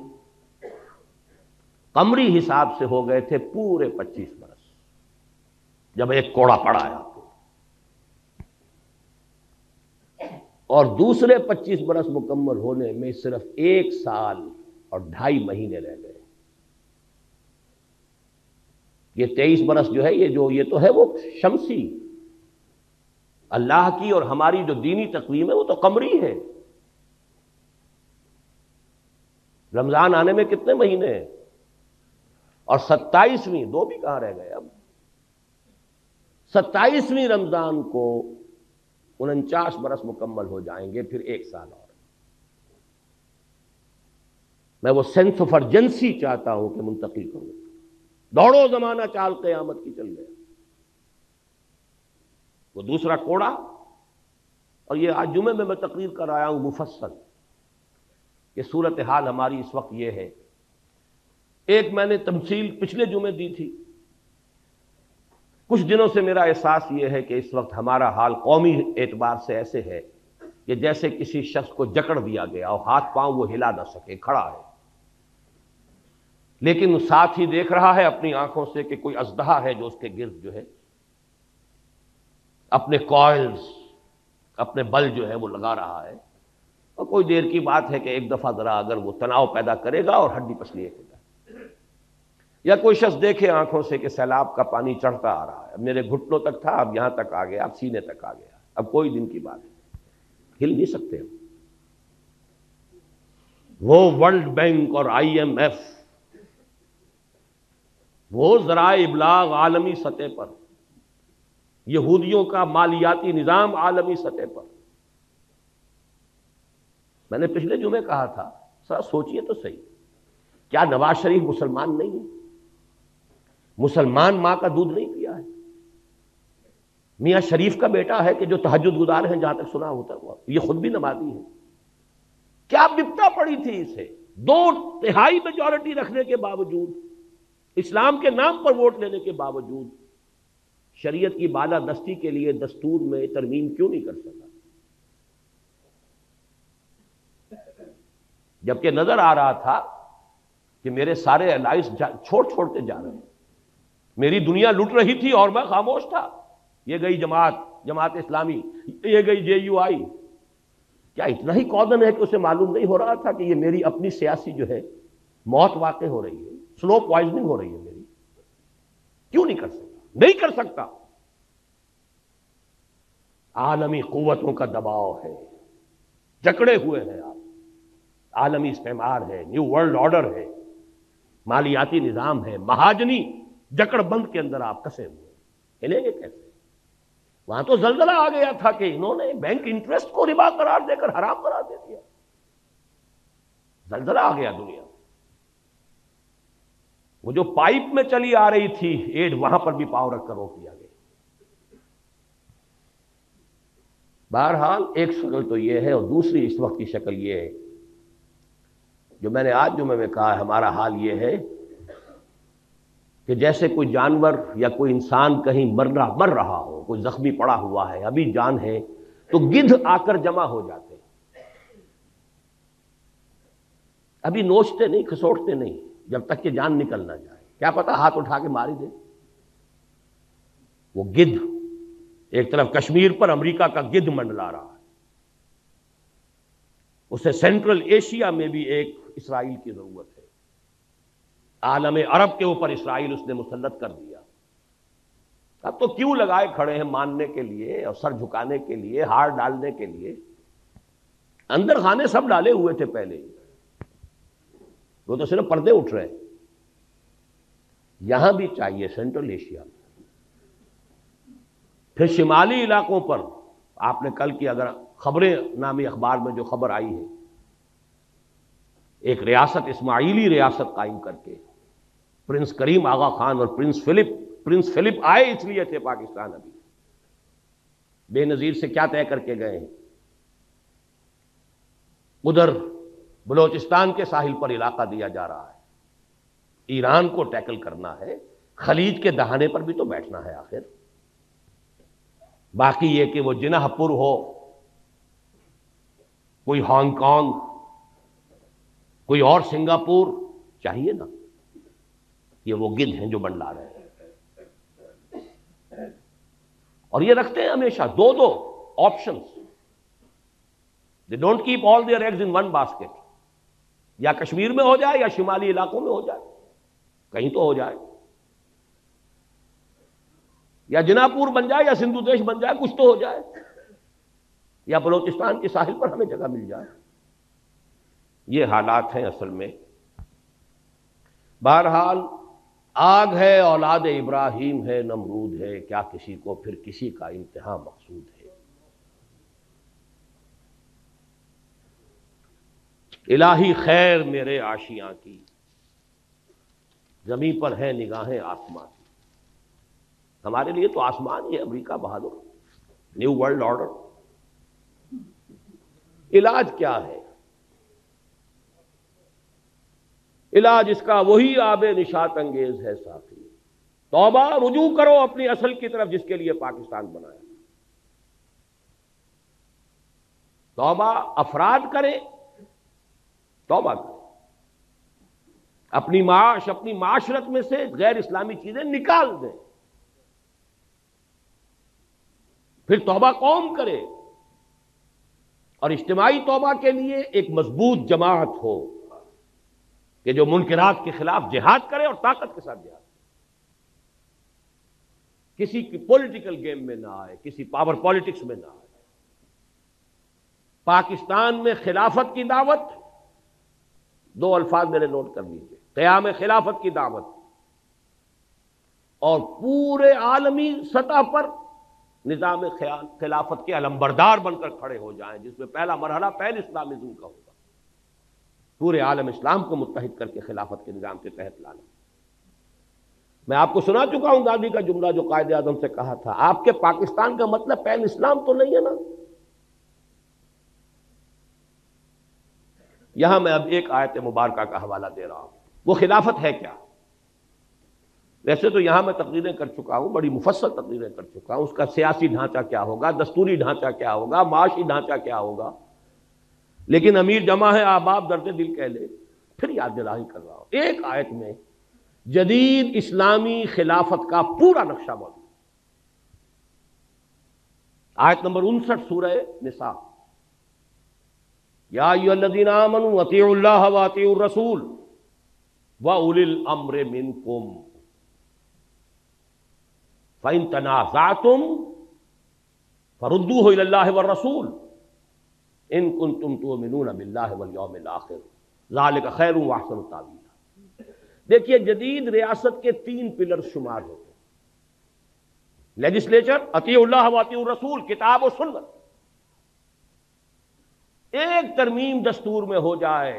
قمری حساب سے ہو گئے تھے پورے 25 برس، جب ایک کوڑا پڑا ہے آپ کو، اور دوسرے 25 برس مکمل ہونے میں صرف 1 سال اور 2.5 مہینے رہ گئے۔ یہ 23 برس جو ہے، یہ تو ہے وہ شمسی، اللہ کی اور ہماری جو دینی تقویم ہے وہ تو قمری ہے۔ رمضان آنے میں کتنے مہینے ہیں؟ اور 27ویں، 2 بھی کہاں رہ گئے اب، 27ویں رمضان کو 49 برس مکمل ہو جائیں گے، پھر 1 سال اور۔ میں وہ سینس آف ارجنسی چاہتا ہوں کہ منتقل کروں۔ دوڑو زمانہ چال قیامت کی چل گیا، وہ دوسرا کوڑا۔ اور یہ آج جمعے میں تقریر کر آیا ہوں مفصل، کہ صورتحال ہماری اس وقت یہ ہے۔ ایک میں نے تمثیل پچھلے جمعے دی تھی، کچھ دنوں سے میرا احساس یہ ہے کہ اس وقت ہمارا حال قومی اعتبار سے ایسے ہے کہ جیسے کسی شخص کو جکڑ دیا گیا اور ہاتھ پاؤں وہ ہلا نہ سکے، کھڑا ہے، لیکن ساتھ ہی دیکھ رہا ہے اپنی آنکھوں سے کہ کوئی اژدہا ہے جو اس کے گرد جو ہے اپنے کوائلز، اپنے بل جو ہے وہ لگا رہا ہے، اور کوئی دیر کی بات ہے کہ ایک دفعہ ذرا اگر وہ تناؤ پیدا کرے گا اور ہڈی پسلی ہے، یا کوئی شخص دیکھے آنکھوں سے کہ سیلاب کا پانی چڑھتا آ رہا ہے، اب میرے گھٹنوں تک تھا، اب یہاں تک آ گیا، اب سینے تک آ گیا، اب کوئی دن کی بات ہے، ہل نہیں سکتے ہم۔ وہ ورلڈ بینک اور IMF، وہ ذرائع ابلاغ عالمی سطح پر، یہودیوں کا مالیاتی نظام عالمی سطح پر۔ میں نے پچھلے جمعے کہا تھا، ذرا سوچئے تو صحیح، کیا نواز شریف مسلمان نہیں ہے؟ مسلمان ماں کا دودھ نہیں پیا ہے؟ میاں شریف کا بیٹا ہے کہ جو تہجد گزار ہیں، جہاں تک سنا ہوتا ہوا، یہ خود بھی نمازی ہے۔ کیا بپتا پڑی تھی اسے 2/3 میجورٹی رکھنے کے باوجود، اسلام کے نام پر ووٹ لینے کے باوجود، شریعت کی بالادستی کے لیے دستور میں ترمیم کیوں نہیں کر سکا؟ جبکہ نظر آ رہا تھا کہ میرے سارے الائنس چھوڑتے جا رہے ہیں، میری دنیا لٹ رہی تھی اور میں خاموش تھا۔ یہ گئی جماعت اسلامی، یہ گئی JUI۔ کیا اتنا ہی کودن ہے کہ اسے معلوم نہیں ہو رہا تھا کہ یہ میری اپنی سیاسی جو ہے موت واقع ہو رہی ہے، سلو پوائزننگ ہو رہی ہے میری، کیوں نہیں کر سکتا؟ نہیں کر سکتا۔ عالمی قوتوں کا دباؤ ہے، جکڑے ہوئے ہیں آپ، عالمی استعمار ہے، نیو ورلڈ آرڈر ہے، مالیاتی نظام ہے، مہاجنی جکڑ بند کے اندر آپ کسے ہوئے، ہلیں گے کیسے؟ وہاں تو زلزلہ آ گیا تھا کہ انہوں نے بینک انٹرسٹ کو ربا قرار دے کر حرام قرار دے دیا، زلزلہ آ گیا دنیا میں۔ وہ جو پائپ میں چلی آ رہی تھی ایڈ، وہاں پر بھی پاؤں رکھ کر روک دیا گیا۔ بہرحال ایک شکل تو یہ ہے، اور دوسری اس وقت کی شکل یہ ہے جو میں نے آج جمعے میں کہا، ہمارا حال یہ ہے کہ جیسے کوئی جانور یا کوئی انسان کہیں مر رہا ہو، کوئی زخمی پڑا ہوا ہے، ابھی جان ہے، تو گدھ آ کر جمع ہو جاتے ہیں، ابھی نوچتے نہیں، کھسوٹتے نہیں، جب تک کہ جان نکل نہ جائے، کیا پتا ہاتھ اٹھا کے مار ہی دے۔ وہ گدھ ایک طرف کشمیر پر امریکہ کا گدھ منڈلا رہا ہے، اسے سینٹرل ایشیا میں بھی ایک اسرائیل کی ضرورت ہے، عالم عرب کے اوپر اسرائیل اس نے مسلط کر دیا۔ اب تو کیوں لگائے کھڑے ہیں ماننے کے لیے اور سر جھکانے کے لیے، ہار ڈالنے کے لیے، اندر خانے سب ڈالے ہوئے تھے پہلے ہی، وہ تو صرف پردے اٹھ رہے ہیں۔ یہاں بھی چاہیے سینٹرل ایشیا میں، پھر شمالی علاقوں پر آپ نے کل کی اگر خبریں نامی اخبار میں جو خبر آئی ہے، ایک ریاست، اسماعیلی ریاست قائم کر کے، پرنس کریم آغا خان اور پرنس فلپ آئے اس لیے تھے پاکستان، ابھی بے نظیر سے کیا طے کر کے گئے ہیں، ادھر بلوچستان کے ساحل پر علاقہ دیا جا رہا ہے، ایران کو ٹیکل کرنا ہے، خلیج کے دہانے پر بھی تو بیٹھنا ہے آخر۔ باقی یہ کہ وہ جناح پور ہو، کوئی ہانگ کانگ، کوئی اور سنگاپور، چاہیے نا، یہ وہ گدھ ہیں جو منڈلا رہے ہیں، اور یہ رکھتے ہیں ہمیشہ دو options, they don't keep all their eggs in one basket, یا کشمیر میں ہو جائے یا شمالی علاقوں میں ہو جائے، کہیں تو ہو جائے، یا جناح پور بن جائے یا سندھو دیش بن جائے، کچھ تو ہو جائے، یا بلوچستان کے ساحل پر ہمیں جگہ مل جائے۔ یہ حالات ہیں اصل میں۔ بہرحال آگ ہے اولاد ابراہیم ہے نمرود ہے، کیا کسی کو پھر کسی کا انتہا مقصود ہے۔ الہی خیر میرے آشیاں کی، زمیں پر ہے نگاہیں آسمان کی۔ ہمارے لیے تو آسمان یہ امریکہ بہادر، نیو ورلڈ آرڈر۔ علاج کیا ہے؟ علاج اس کا وہی آب نشاط انگیز ہے ساتھی، توبہ، رجوع کرو اپنی اصل کی طرف جس کے لیے پاکستان بنایا۔ توبہ افراد کریں، توبہ کریں، اپنی معاش، اپنی معاشرت میں سے غیر اسلامی چیزیں نکال دیں، پھر توبہ قوم کرے، اور اجتماعی توبہ کے لیے ایک مضبوط جماعت ہو کہ جو منکرات کے خلاف جہاد کرے اور طاقت کے ساتھ جہاد کرے، کسی کی پولیٹیکل گیم میں نہ آئے، کسی پاور پالیٹکس میں نہ آئے۔ پاکستان میں خلافت کی دعوت، دو الفاظ میرے نوٹ کر لیجیے، قیام خلافت کی دعوت، اور پورے عالمی سطح پر نظام خلافت کے علمبردار بن کر کھڑے ہو جائیں، جس میں پہلا مرحلہ پین اسلامزم کا ہوگا، پورے عالم اسلام کو متحد کر کے خلافت کے نظام کے تحت لانا۔ میں آپ کو سنا چکا ہوں گاندھی کا جملہ جو قائد اعظم سے کہا تھا، آپ کے پاکستان کا مطلب پین اسلام تو نہیں ہے نا۔ یہاں میں اب ایک آیت مبارکہ کا حوالہ دے رہا ہوں، وہ خلافت ہے کیا؟ ویسے تو یہاں میں تقریریں کر چکا ہوں، بڑی مفصل تقریریں کر چکا ہوں، اس کا سیاسی ڈھانچہ کیا ہوگا، دستوری ڈھانچہ کیا ہوگا، معاشی ڈھانچہ کیا ہوگا، لیکن امیر جمع ہے احباب درد دل کہہ لے، پھر یاد دہانی کر رہا ہوں۔ ایک آیت میں جدید اسلامی خلافت کا پورا نقشہ موجود، آیت نمبر 59 سورہ نساء، یا ایھا الذین آمنوا اطیعوا اللہ واطیعوا الرسول وَأُولِي الْأَمْرِ مِنْكُمْ فَإِن تَنَازَعْتُمْ فَرُدُّوهُ إِلَى اللَّهِ وَالرَّسُولِ إِن كُنتُمْ تُؤْمِنُونَ بِاللَّهِ وَالْيَوْمِ الْآخِرِ ذَلِكَ خَيْرٌ وَأَحْسَنُ تَأْوِيلًا۔ دیکھیے جدید ریاست کے 3 پلر شمار ہوتے ہیں، لیجسلیچر، اطیعوا اللہ واطیعوا الرسول، کتاب و سنت۔ ایک ترمیم دستور میں ہو جائے،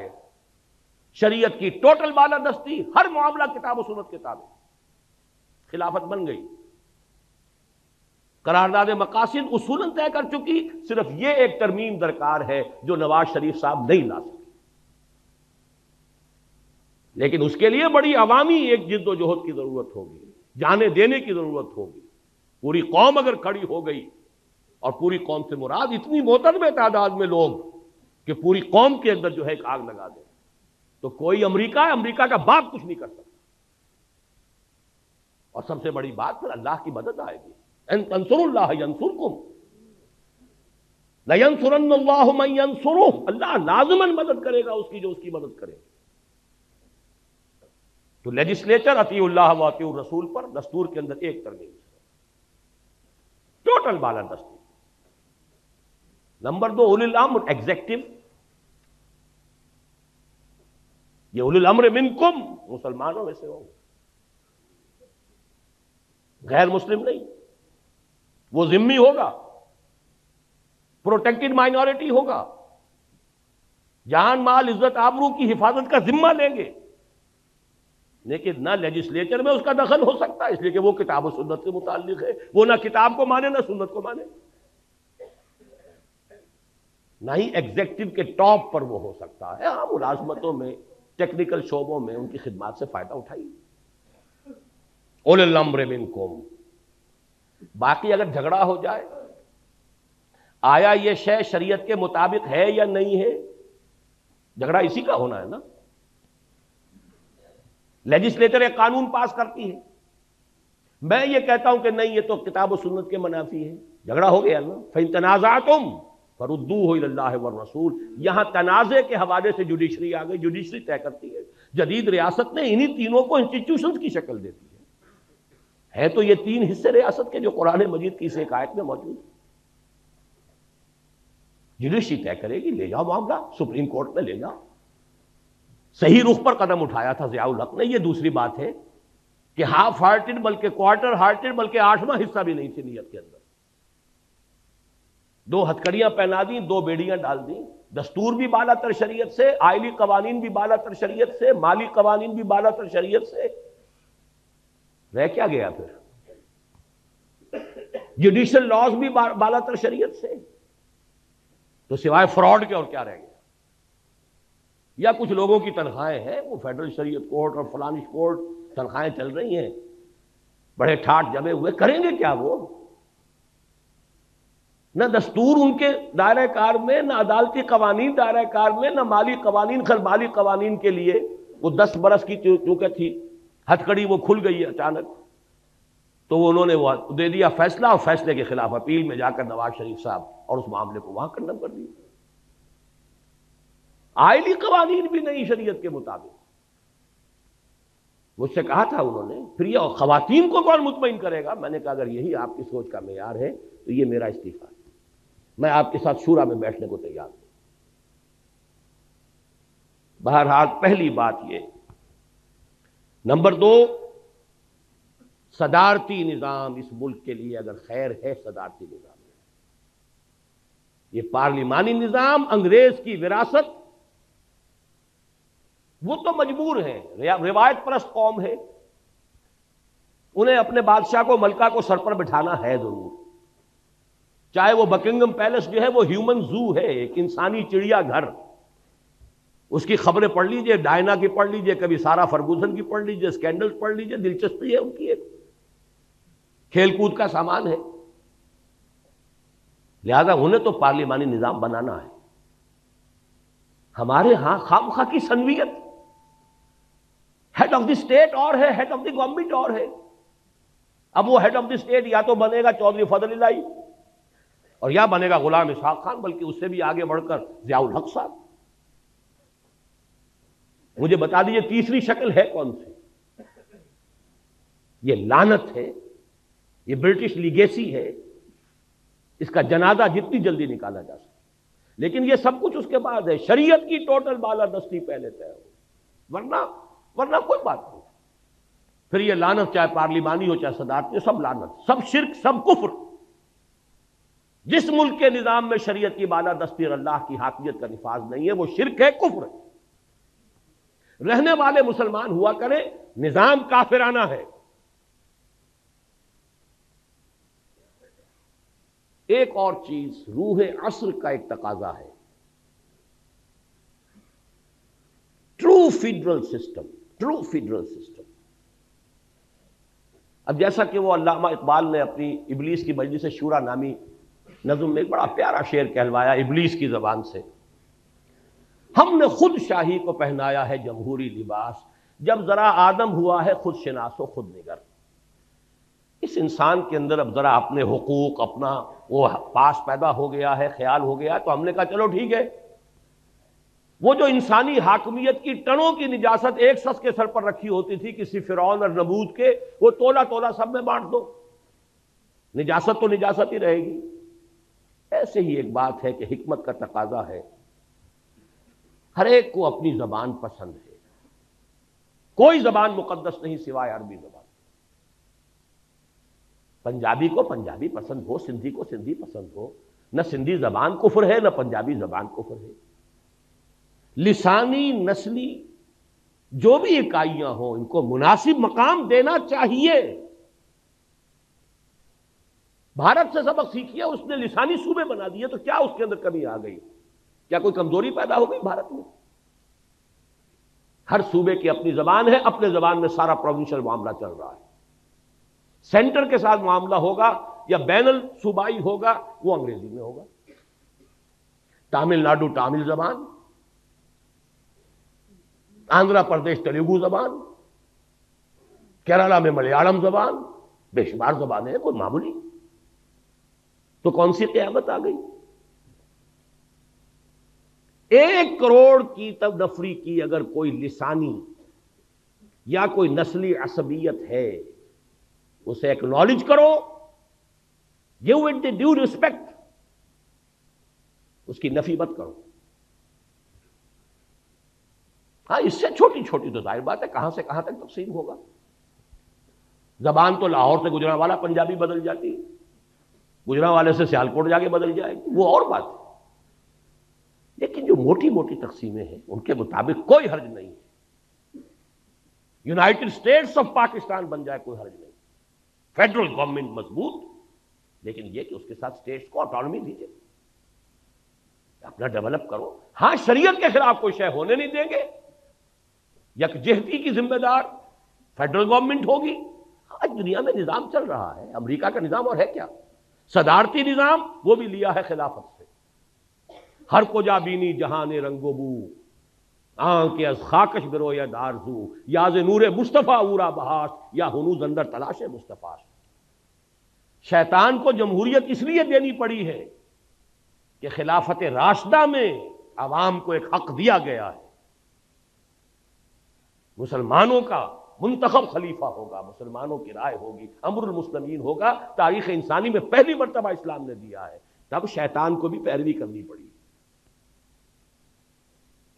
شریعت کی ٹوٹل بالادستی، ہر معاملہ کتاب و سنت کے تابع، خلافت بن گئی۔ قرارداد مقاصد اصولاً طے کر چکی، صرف یہ ایک ترمیم درکار ہے جو نواز شریف صاحب نہیں لا سکے، لیکن اس کے لیے بڑی عوامی ایک جد و جہد کی ضرورت ہوگی، جانے دینے کی ضرورت ہوگی۔ پوری قوم اگر کھڑی ہو گئی، اور پوری قوم سے مراد اتنی معتدل تعداد میں لوگ کہ پوری قوم کے اندر جو ہے ایک آگ لگا دیں، تو کوئی امریکہ کا باپ کچھ نہیں کر سکتا۔ اور سب سے بڑی بات پھر اللہ کی مدد آئے گی، ان تنصروا اللہ ینصرکم لینصرن اللہ من ینصرہ، اللہ لازماً مدد کرے گا اس کی جو اس کی مدد کرے۔ تو لیجسلیچر اطیعوا اللہ واطیعوا الرسول پر دستور کے اندر ایک ترمیم، ٹوٹل بالادستی۔ نمبر 2 اولی الامر ایگزیکٹو، یہ اولی الامر منکم، مسلمانوں میں سے ہوں، غیر مسلم نہیں، وہ ذمہ ہوگا، پروٹیکٹڈ مائنورٹی ہوگا، جان مال عزت آبرو کی حفاظت کا ذمہ لیں گے، لیکن نہ لیجسلیچر میں اس کا دخل ہو سکتا، اس لیے کہ وہ کتاب و سنت سے متعلق ہے، وہ نہ کتاب کو مانے نہ سنت کو مانے، نہ ہی ایگزیکٹو کے ٹاپ پر وہ ہو سکتا ہے۔ ہاں ملازمتوں میں، ٹیکنیکل شعبوں میں ان کی خدمات سے فائدہ اٹھائیے، اولی الامر منکم۔ باقی اگر جھگڑا ہو جائے، آیا یہ شے شریعت کے مطابق ہے یا نہیں ہے، جھگڑا اسی کا ہونا ہے نا۔ لیجسلیچر ایک قانون پاس کرتی ہے، میں یہ کہتا ہوں کہ نہیں یہ تو کتاب و سنت کے منافی ہے، جھگڑا ہو گیا نا۔ فَإِن تَنَازَعْتُمْ فَرُدُّوهُ إِلَى اللَّهِ وَالرَّسُولِ، یہاں تنازع کے حوالے سے جوڈیشری آ گئی، جوڈیشری طے کرتی ہے۔ جدید ریاست نے انہی تینوں کو انسٹیٹیوشنز کی شکل دیتی ہے تو یہ 3 حصے ریاست کے جو قرآن مجید کی اس ایک آیت میں موجود ہے۔ جوڈیشری طے کرے گی، لے جاؤ معاملہ سپریم کورٹ میں لے جاؤ۔ صحیح رخ پر قدم اٹھایا تھا ضیاء الحق نے۔ یہ دوسری بات ہے کہ ہاف ہارٹڈ بلکہ کوارٹر ہارٹڈ بلکہ 8واں حصہ بھی نہیں تھی نیت کے اندر۔ 2 ہتھکڑیاں پہنا دیں، 2 بیڑیاں ڈال دیں، دستور بھی بالا تر شریعت سے، آئلی قوانین بھی بالا تر شریعت سے، مالی قوانین بھی بالا تر شریعت سے، رہ کیا گیا پھر؟ جوڈیشل لاز بھی بالا تر شریعت سے، تو سوائے فراڈ کے اور کیا رہ گیا؟ یا کچھ لوگوں کی تنخواہیں ہیں، وہ فیڈرل شریعت کورٹ اور فلانش کورٹ تنخواہیں چل رہی ہیں، بڑے ٹھاٹ جمے ہوئے، کریں گے کیا وہ؟ نہ دستور ان کے دائرہ کار میں، نہ عدالتی قوانین دائرہ کار میں، نہ مالی قوانین۔ خل مالی قوانین کے لیے وہ 10 برس کی چونکہ تھی ہتھکڑی، وہ کھل گئی اچانک، تو انہوں نے وہ دے دیا فیصلہ، اور فیصلے کے خلاف اپیل میں جا کر نواز شریف صاحب اور اس معاملے کو وہاں کنڈم کر دیا۔ آئلی قوانین بھی نہیں شریعت کے مطابق۔ مجھ سے کہا تھا انہوں نے، پھر یہ خواتین کو کون مطمئن کرے گا؟ میں نے کہا اگر یہی آپ کی سوچ کا معیار ہے تو یہ میرا استعفیٰ ہے، میں آپ کے ساتھ شورا میں بیٹھنے کو تیار ہوں۔ بہرحال پہلی بات یہ۔ نمبر 2، صدارتی نظام اس ملک کے لیے اگر خیر ہے، صدارتی نظام ہے۔ یہ پارلیمانی نظام انگریز کی وراثت، وہ تو مجبور ہیں، روایت پرست قوم ہے، انہیں اپنے بادشاہ کو، ملکہ کو سر پر بٹھانا ہے ضرور، چاہے وہ بکنگم پیلس جو ہے وہ ہیومن زو ہے، ایک انسانی چڑیا گھر۔ اس کی خبریں پڑھ لیجئے، ڈائنا کی پڑھ لیجئے، کبھی سارا فرگوسن کی پڑھ لیجئے، سکینڈل پڑھ لیجئے، دلچسپی ہے ان کی، ایک کھیل کود کا سامان ہے۔ لہذا انہیں تو پارلیمانی نظام بنانا ہے۔ ہمارے ہاں خامخواہ کی سنویت، ہیڈ آف دی اسٹیٹ اور ہے، ہیڈ آف دی گورنمنٹ اور ہے۔ اب وہ ہیڈ آف دی اسٹیٹ یا تو بنے گا چودھری فضل الہی، اور یا بنے گا غلام اسحاق خان، بلکہ اس سے بھی آگے بڑھ کر ضیاء الحق صاحب۔ مجھے بتا دیجئے تیسری شکل ہے کون سی؟ یہ لعنت ہے، یہ برٹش لیگیسی ہے، اس کا جنازہ جتنی جلدی نکالا جا سکے. لیکن یہ سب کچھ اس کے بعد ہے، شریعت کی ٹوٹل بالادستی پہلے طے ہو، ورنہ کوئی بات نہیں. پھر یہ لعنت چاہے پارلیمانی ہو چاہے صدارتی ہو، سب لعنت، سب شرک، سب کفر. جس ملک کے نظام میں شریعت کی بالادستی اور اللہ کی حاکمیت کا نفاذ نہیں ہے وہ شرک ہے، کفر ہے. رہنے والے مسلمان ہوا کریں، نظام کافرانہ ہے. ایک اور چیز روح عصر کا ایک تقاضا ہے، ٹرو فیڈرل سسٹم. اب جیسا کہ وہ علامہ اقبال نے اپنی ابلیس کی مجلس شورا نامی نظم میں ایک بڑا پیارا شعر کہلوایا ابلیس کی زبان سے، ہم نے خود شاہی کو پہنایا ہے جمہوری لباس، جب ذرا آدم ہوا ہے خود شناس و خود نگر. اس انسان کے اندر اب ذرا اپنے حقوق، اپنا وہ پاس پیدا ہو گیا ہے، خیال ہو گیا ہے، تو ہم نے کہا چلو ٹھیک ہے، وہ جو انسانی حاکمیت کی ٹنوں کی نجاست ایک شخص کے سر پر رکھی ہوتی تھی کسی فرعون اور نمرود کے، وہ تولا تولا سب میں بانٹ دو، نجاست تو نجاست ہی رہے گی. ایسے ہی ایک بات ہے کہ حکمت کا تقاضا ہے، ہر ایک کو اپنی زبان پسند ہے، کوئی زبان مقدس نہیں سوائے عربی زبان. پنجابی کو پنجابی پسند ہو، سندھی کو سندھی پسند ہو، نہ سندھی زبان کفر ہے نہ پنجابی زبان کفر ہے. لسانی، نسلی جو بھی اکائیاں ہوں ان کو مناسب مقام دینا چاہیے. بھارت سے سبق سیکھیے، اس نے لسانی صوبے بنا دیے تو کیا اس کے اندر کمی آ گئی؟ کیا کوئی کمزوری پیدا ہو گئی بھارت میں؟ ہر صوبے کی اپنی زبان ہے، اپنے زبان میں سارا پروونشل معاملہ چل رہا ہے. سینٹر کے ساتھ معاملہ ہوگا یا بین الصوبائی ہوگا وہ انگریزی میں ہوگا. تامل ناڈو تامل زبان، آندھرا پردیش تیلگو زبان، کیرالہ میں ملیالم زبان، بے شمار زبانیں ہیں، کوئی معمولی تو کون سی قیامت آ گئی؟ 1 کروڑ کی تب نفری کی اگر کوئی لسانی یا کوئی نسلی عصبیت ہے اسے ایکنالج کرو، give it the due respect, اس کی نفی مت کرو. ہاں اس سے چھوٹی چھوٹی تو ظاہر بات ہے کہاں سے کہاں تک تقسیم ہوگا. زبان تو لاہور سے گجرانوالا پنجابی بدل جاتی، گجرانوالے سے سیالکوٹ جا کے بدل جائے گی، وہ اور بات ہے. لیکن جو موٹی موٹی تقسیمیں ہیں ان کے مطابق کوئی حرج نہیں ہے. یونائٹڈ اسٹیٹس آف پاکستان بن جائے کوئی حرج نہیں، فیڈرل گورنمنٹ مضبوط، لیکن یہ کہ اس کے ساتھ اسٹیٹس کو آٹونومی دیجیے، اپنا ڈیولپ کرو. ہاں شریعت کے خلاف کوئی شے ہونے نہیں دیں گے، یکجہتی کی ذمہ دار فیڈرل گورنمنٹ ہوگی. آج دنیا میں نظام چل رہا ہے، امریکہ کا نظام اور ہے کیا، صدارتی نظام، وہ بھی لیا ہے خلافت سے. ہر کو جا بینی جہان رنگ و بو، آنکھ از خاکش بروید آرزو، یاز نور مصطفیٰ اورا بہاش، یا ہنوز اندر تلاش مصطفیٰ. شیطان کو جمہوریت اس لیے دینی پڑی ہے کہ خلافت راشدہ میں عوام کو ایک حق دیا گیا ہے، مسلمانوں کا منتخب خلیفہ ہوگا، مسلمانوں کی رائے ہوگی، امر المسلمین ہوگا. تاریخ انسانی میں پہلی مرتبہ اسلام نے دیا ہے، تب شیطان کو بھی پیروی کرنی پڑی.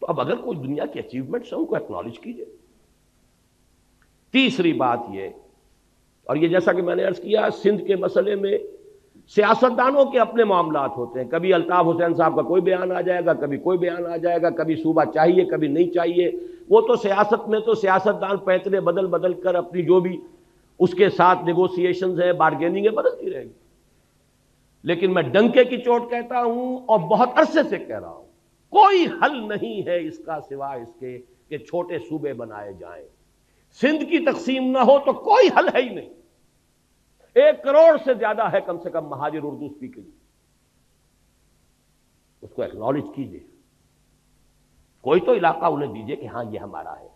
تو اب اگر کوئی دنیا کی اچیومنٹس ہیں ان کو ایکنالج کیجئے. تیسری بات یہ، اور یہ جیسا کہ میں نے عرض کیا سندھ کے مسئلے میں سیاستدانوں کے اپنے معاملات ہوتے ہیں، کبھی الطاف حسین صاحب کا کوئی بیان آ جائے گا، کبھی کوئی بیان آ جائے گا، کبھی صوبہ چاہیے کبھی نہیں چاہیے. وہ تو سیاست میں تو سیاستدان پیترے بدل بدل کر اپنی جو بھی اس کے ساتھ نیگوسیشنز ہے، بارگیننگ ہے، بدلتی رہے گی. لیکن میں ڈنکے کی چوٹ کہتا ہوں اور بہت عرصے سے کہہ رہا ہوں، کوئی حل نہیں ہے اس کا سوائے اس کے کہ چھوٹے صوبے بنائے جائیں. سندھ کی تقسیم نہ ہو تو کوئی حل ہے ہی نہیں. 1 کروڑ سے زیادہ ہے کم سے کم مہاجر اردو اسپیکنگ، اس کو ایکنالج کیجئے. کوئی تو علاقہ انہیں دیجئے کہ ہاں یہ ہمارا ہے.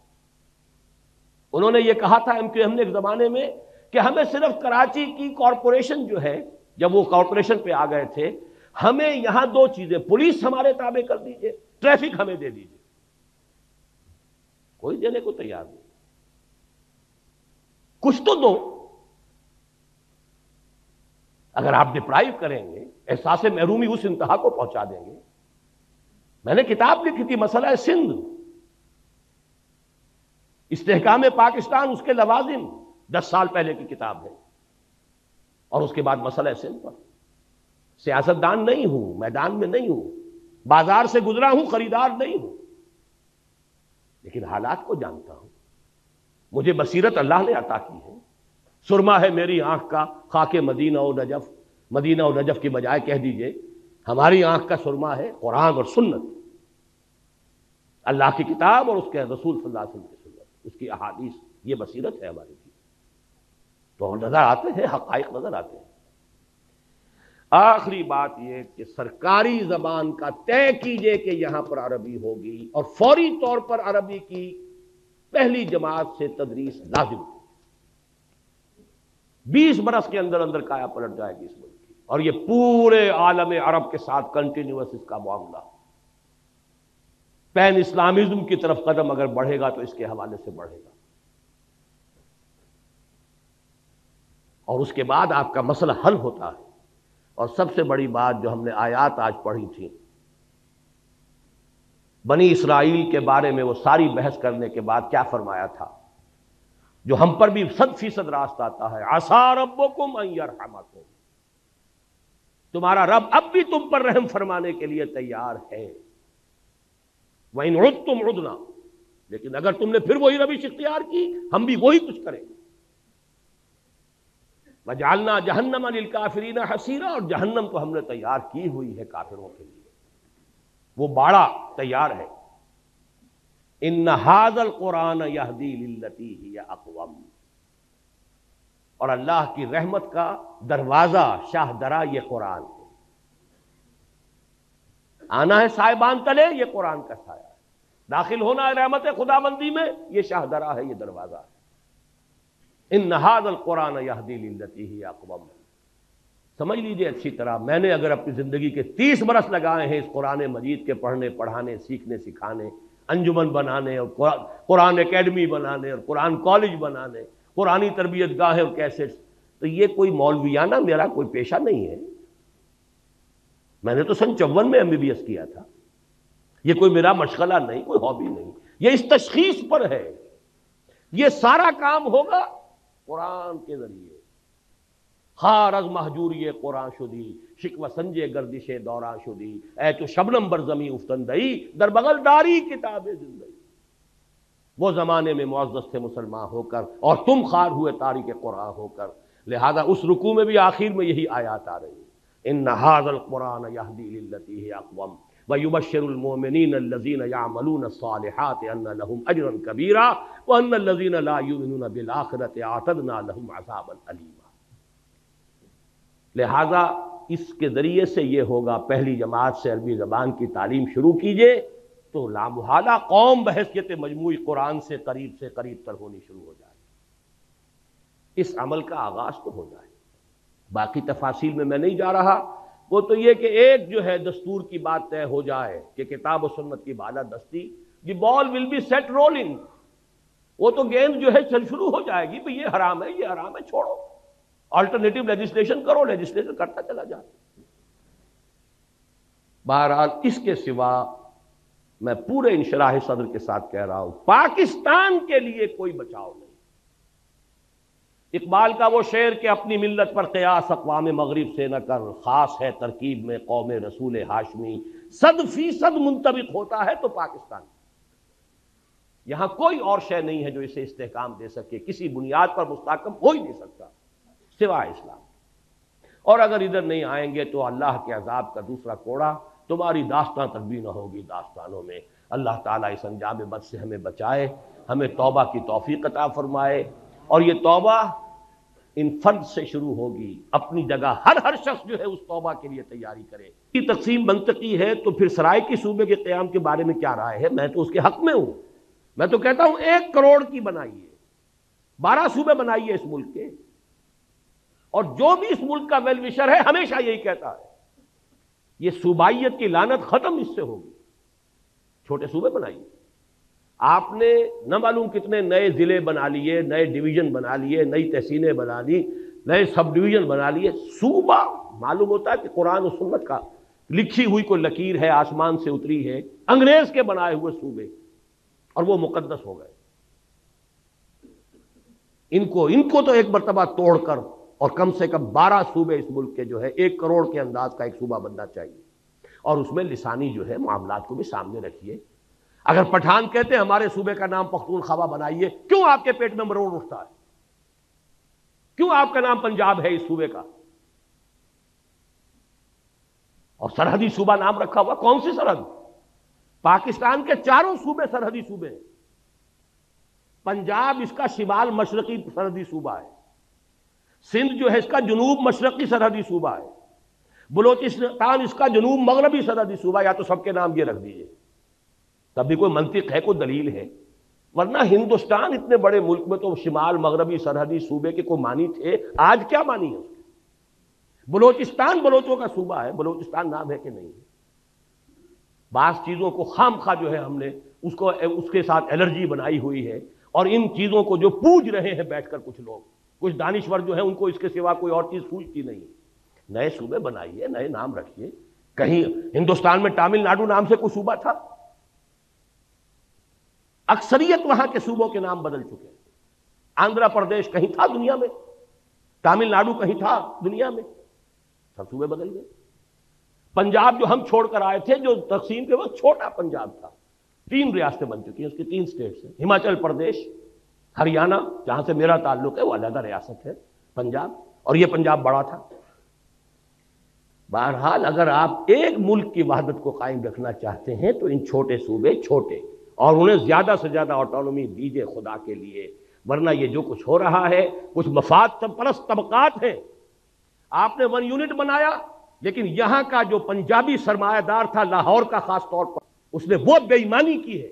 انہوں نے یہ کہا تھا ہم نے ایک زمانے میں کہ ہمیں صرف کراچی کی کارپوریشن جو ہے، جب وہ کارپوریشن پہ آ گئے تھے، ہمیں یہاں 2 چیزیں، پولیس ہمارے تابع کر دیجئے، ٹریفک ہمیں دے دیجئے. کوئی دینے کو تیار نہیں. کچھ تو دو. اگر آپ ڈپرائیو کریں گے، احساس محرومی اس انتہا کو پہنچا دیں گے. میں نے کتاب لکھی تھی مسئلہ سندھ، استحکام پاکستان اس کے لوازم، 10 سال پہلے کی کتاب ہے. اور اس کے بعد مسئلہ سندھ پر. سیاستدان نہیں ہوں، میدان میں نہیں ہوں، بازار سے گزرا ہوں، خریدار نہیں ہوں، لیکن حالات کو جانتا ہوں. مجھے بصیرت اللہ نے عطا کی ہے. سرما ہے میری آنکھ کا خاک مدینہ و نجف، مدینہ و نجف کی بجائے کہہ دیجئے ہماری آنکھ کا سرما ہے قرآن اور سنت، اللہ کی کتاب اور اس کے رسول صلی اللہ علیہ وسلم کی سنت، اس کی احادیث. یہ بصیرت ہے ہماری کی. تو نظر آتے ہیں، حقائق نظر آتے ہیں. آخری بات یہ کہ سرکاری زبان کا طے کیجئے کہ یہاں پر عربی ہوگی، اور فوری طور پر عربی کی پہلی جماعت سے تدریس لازم. 20 برس کے اندر اندر کایا پلٹ جائے گی اس ملک کی، اور یہ پورے عالم عرب کے ساتھ کنٹینیوس اس کا معاملہ. پین اسلامزم کی طرف قدم اگر بڑھے گا تو اس کے حوالے سے بڑھے گا. اور اس کے بعد آپ کا مسئلہ حل ہوتا ہے. اور سب سے بڑی بات جو ہم نے آیات آج پڑھی تھی، بنی اسرائیل کے بارے میں وہ ساری بحث کرنے کے بعد کیا فرمایا تھا، جو ہم پر بھی 100% راست آتا ہے، عسیٰ ربکم ان یرحمکم، تمہارا رب اب بھی تم پر رحم فرمانے کے لیے تیار ہے. وَإِنْ عُدْتُمْ عُدْنَا، لیکن اگر تم نے پھر وہی روش اختیار کی ہم بھی وہی کچھ کریں گے. وَجَعَلْنَا جَهَنَّمَ لِلْكَافِرِينَ حَصِيرًا، اور جہنم تو ہم نے تیار کی ہوئی ہے کافروں کے لیے، وہ باڑا تیار ہے. ان هذا القرآن يهدي للتي هي اقوم، اور اللہ کی رحمت کا دروازہ شاہ درا یہ قرآن ہے. آنا ہے سائبان تلے، یہ قرآن کا سایہ ہے. داخل ہونا ہے رحمت خداوندی میں، یہ شاہ درا ہے، یہ دروازہ ہے. ان هذا القرآن يهدي للتي هي اقوم. سمجھ لیجئے اچھی طرح، میں نے اگر اپنی زندگی کے 30 برس لگائے ہیں اس قرآن مجید کے پڑھنے، پڑھانے، سیکھنے، سکھانے، انجمن بنانے اور قرآن اکیڈمی بنانے اور قرآن کالج بنانے، قرآنی تربیت گاہیں اور کیسٹس، تو یہ کوئی مولویانہ میرا کوئی پیشہ نہیں ہے. میں نے تو سن 54 میں MBBS کیا تھا. یہ کوئی میرا مشغلہ نہیں، کوئی ہابی نہیں. یہ اس تشخیص پر ہے. یہ سارا کام ہوگا قرآن کے ذریعے. خار از محجوری قرآن شدی، شکوہ سنجے گردش دوران شدی، اے تو شبنم بر زمین افتندئی، در بغل داری کتاب زندگی. وہ زمانے میں معزز تھے مسلمان ہو کر، اور تم خار ہوئے تاریک قرآن ہو کر. لہذا اس رکوع میں بھی آخر میں یہی آیات آ رہی ہیں، ان ھذا القرآن یہدی للتی ہی اقوم ویبشر المؤمنین الذین یعملون الصالحات ان لهم اجرا کبیرا وان الذین لا یؤمنون بالآخرۃ اعتدنا لهم عذابا الیما. لہذا اس کے ذریعے سے یہ ہوگا، پہلی جماعت سے عربی زبان کی تعلیم شروع کیجئے تو لامحالہ قوم بحیثیت مجموعی قرآن سے قریب تر ہونی شروع ہو جائے. اس عمل کا آغاز تو ہو جائے. باقی تفاصیل میں نہیں جا رہا. وہ تو یہ کہ ایک جو ہے دستور کی بات طے ہو جائے کہ کتاب و سنت کی بالادستی، دی بال ول بی سیٹ رولنگ. وہ تو گیند جو ہے چل شروع ہو جائے گی، بھئی یہ حرام ہے، یہ حرام ہے، چھوڑو. آلٹرنیٹو لیجسلیشن کرو، لیجسلیشن کرتا چلا جائے. بہرحال اس کے سوا میں پورے انشراح صدر کے ساتھ کہہ رہا ہوں، پاکستان کے لیے کوئی بچاؤ نہیں. اقبال کا وہ شعر کہ اپنی ملت پر قیاس اقوام مغرب سے نہ کر، خاص ہے ترکیب میں قوم رسول ہاشمی، 100% منطبق ہوتا ہے تو پاکستان. یہاں کوئی اور شے نہیں ہے جو اسے استحکام دے سکے، کسی بنیاد پر مستحکم ہو ہی نہیں سکتا سوائے اسلام. اور اگر ادھر نہیں آئیں گے تو اللہ کے عذاب کا دوسرا کوڑا تمہاری داستان تک بھی نہ ہوگی داستانوں میں. اللہ تعالیٰ اس انجام بد سے ہمیں بچائے، ہمیں توبہ کی توفیق عطا فرمائے. اور یہ توبہ ان فرد سے شروع ہوگی. اپنی جگہ ہر شخص جو ہے اس توبہ کے لیے تیاری کرے. یہ تقسیم منطقی ہے تو پھر سرائیکی صوبے کے قیام کے بارے میں کیا رائے ہے؟ میں تو اس کے حق میں ہوں. میں تو کہتا ہوں 1 کروڑ کی بنائیے، 12 صوبے بنائیے اس ملک کے. اور جو بھی اس ملک کا ویل وشر ہے ہمیشہ یہی کہتا ہے یہ صوبائیت کی لعنت ختم اس سے ہوگی. چھوٹے صوبے بنائیے. آپ نے نہ معلوم کتنے نئے ضلع بنا لیے، نئے ڈویژن بنا لیے، نئی تحصیلیں بنا لی، نئے سب ڈویژن بنا لیے. صوبہ معلوم ہوتا ہے کہ قرآن و سنت کا لکھی ہوئی کوئی لکیر ہے، آسمان سے اتری ہے، انگریز کے بنائے ہوئے صوبے، اور وہ مقدس ہو گئے. ان کو تو ایک مرتبہ توڑ کر، اور کم سے کم 12 صوبے اس ملک کے جو ہے 1 کروڑ کے انداز کا ایک صوبہ بننا چاہیے، اور اس میں لسانی جو ہے معاملات کو بھی سامنے رکھیے. اگر پٹھان کہتے ہیں ہمارے صوبے کا نام پختونخوا بنائیے، کیوں آپ کے پیٹ میں مروڑ اٹھتا ہے؟ کیوں آپ کا نام پنجاب ہے اس صوبے کا؟ اور سرحدی صوبہ نام رکھا ہوا، کون سی سرحد؟ پاکستان کے 4 صوبے سرحدی صوبے ہیں. پنجاب اس کا شمال مشرقی سرحدی صوبہ ہے، سندھ جو ہے اس کا جنوب مشرقی سرحدی صوبہ ہے، بلوچستان اس کا جنوب مغربی سرحدی صوبہ. یا تو سب کے نام یہ رکھ دیجئے، تب بھی کوئی منطق ہے، کوئی دلیل ہے. ورنہ ہندوستان اتنے بڑے ملک میں تو شمال مغربی سرحدی صوبے کے کوئی معنی تھے؟ آج کیا معنی ہے اس کے؟ بلوچستان بلوچوں کا صوبہ ہے، بلوچستان نام ہے کہ نہیں؟ بعض چیزوں کو خام خواہ جو ہے ہم نے اس کے ساتھ الرجی بنائی ہوئی ہے، اور ان چیزوں کو جو پوج رہے ہیں بیٹھ کر کچھ لوگ، کچھ دانشور جو ہیں، ان کو اس کے سوا کوئی اور چیز سوچتی نہیں. نئے صوبے بنائیے، نئے نام رکھیے. کہیں ہندوستان میں تامل ناڈو نام سے کوئی صوبہ تھا؟ اکثریت وہاں کے صوبوں کے نام بدل چکے ہیں. آندھرا پردیش کہیں تھا دنیا میں؟ تامل ناڈو کہیں تھا دنیا میں؟ سب صوبے بدل گئے. پنجاب جو ہم چھوڑ کر آئے تھے، جو تقسیم کے وقت چھوٹا پنجاب تھا، 3 ریاستیں بن چکی ہیں، اس کی 3 اسٹیٹس ہیں. ہماچل پردیش، ہریانہ جہاں سے میرا تعلق ہے وہ علیحدہ ریاست ہے پنجاب، اور یہ پنجاب بڑا تھا. بہرحال اگر آپ ایک ملک کی وحدت کو قائم رکھنا چاہتے ہیں تو ان چھوٹے صوبے چھوٹے، اور انہیں زیادہ سے زیادہ آٹونومی دیجئے خدا کے لیے. ورنہ یہ جو کچھ ہو رہا ہے کچھ مفاد پرست طبقات ہیں. آپ نے 1 یونٹ بنایا، لیکن یہاں کا جو پنجابی سرمایہ دار تھا لاہور کا خاص طور پر، اس نے وہ بے ایمانی کی ہے.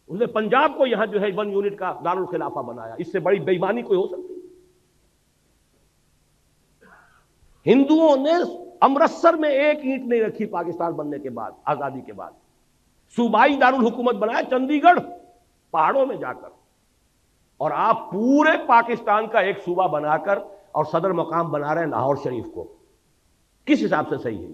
اس نے پنجاب کو یہاں جو ہے 1 یونٹ کا دارالخلافہ بنایا. اس سے بڑی بے ایمانی کوئی ہو سکتی؟ ہندوؤں نے امرتسر میں 1 اینٹ نہیں رکھی پاکستان بننے کے بعد، آزادی کے بعد. صوبائی دارالحکومت بنایا چندی گڑھ پہاڑوں میں جا کر، اور آپ پورے پاکستان کا ایک صوبہ بنا کر اور صدر مقام بنا رہے ہیں لاہور شریف کو. کس حساب سے صحیح ہے؟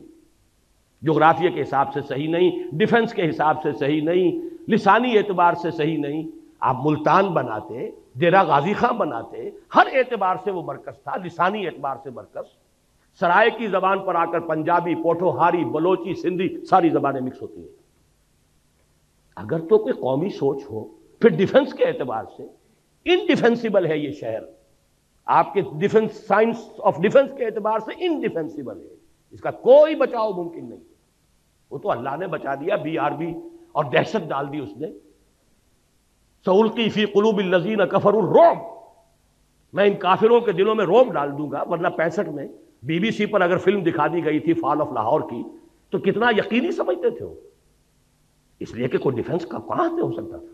جغرافیہ کے حساب سے صحیح نہیں، ڈیفنس کے حساب سے صحیح نہیں، لسانی اعتبار سے صحیح نہیں. آپ ملتان بناتے، ڈیرہ غازی خان بناتے، ہر اعتبار سے وہ مرکز تھا، لسانی اعتبار سے مرکز. سرائے کی زبان پر آ کر پنجابی، پوٹھوہاری، بلوچی، سندھی ساری زبانیں مکس ہوتی ہیں. اگر تو کوئی قومی سوچ ہو، پھر ڈیفنس کے اعتبار سے انڈیفنسیبل ہے یہ شہر. آپ کے ڈیفنس، سائنس آف ڈیفنس کے اعتبار سے انڈیفنسیبل ہے، اس کا کوئی بچاؤ ممکن نہیں. وہ تو اللہ نے بچا دیا، BRB اور دہشت ڈال دی اس نے. سألقی فی قلوب الذین کفروا الرعب، میں ان کافروں کے دلوں میں رعب ڈال دوں گا. ورنہ 65 میں BBC پر اگر فلم دکھا دی گئی تھی فال آف لاہور کی، تو کتنا یقینی سمجھتے تھے وہ، اس لیے کہ کوئی ڈیفنس کا کہاں سے ہو سکتا تھا.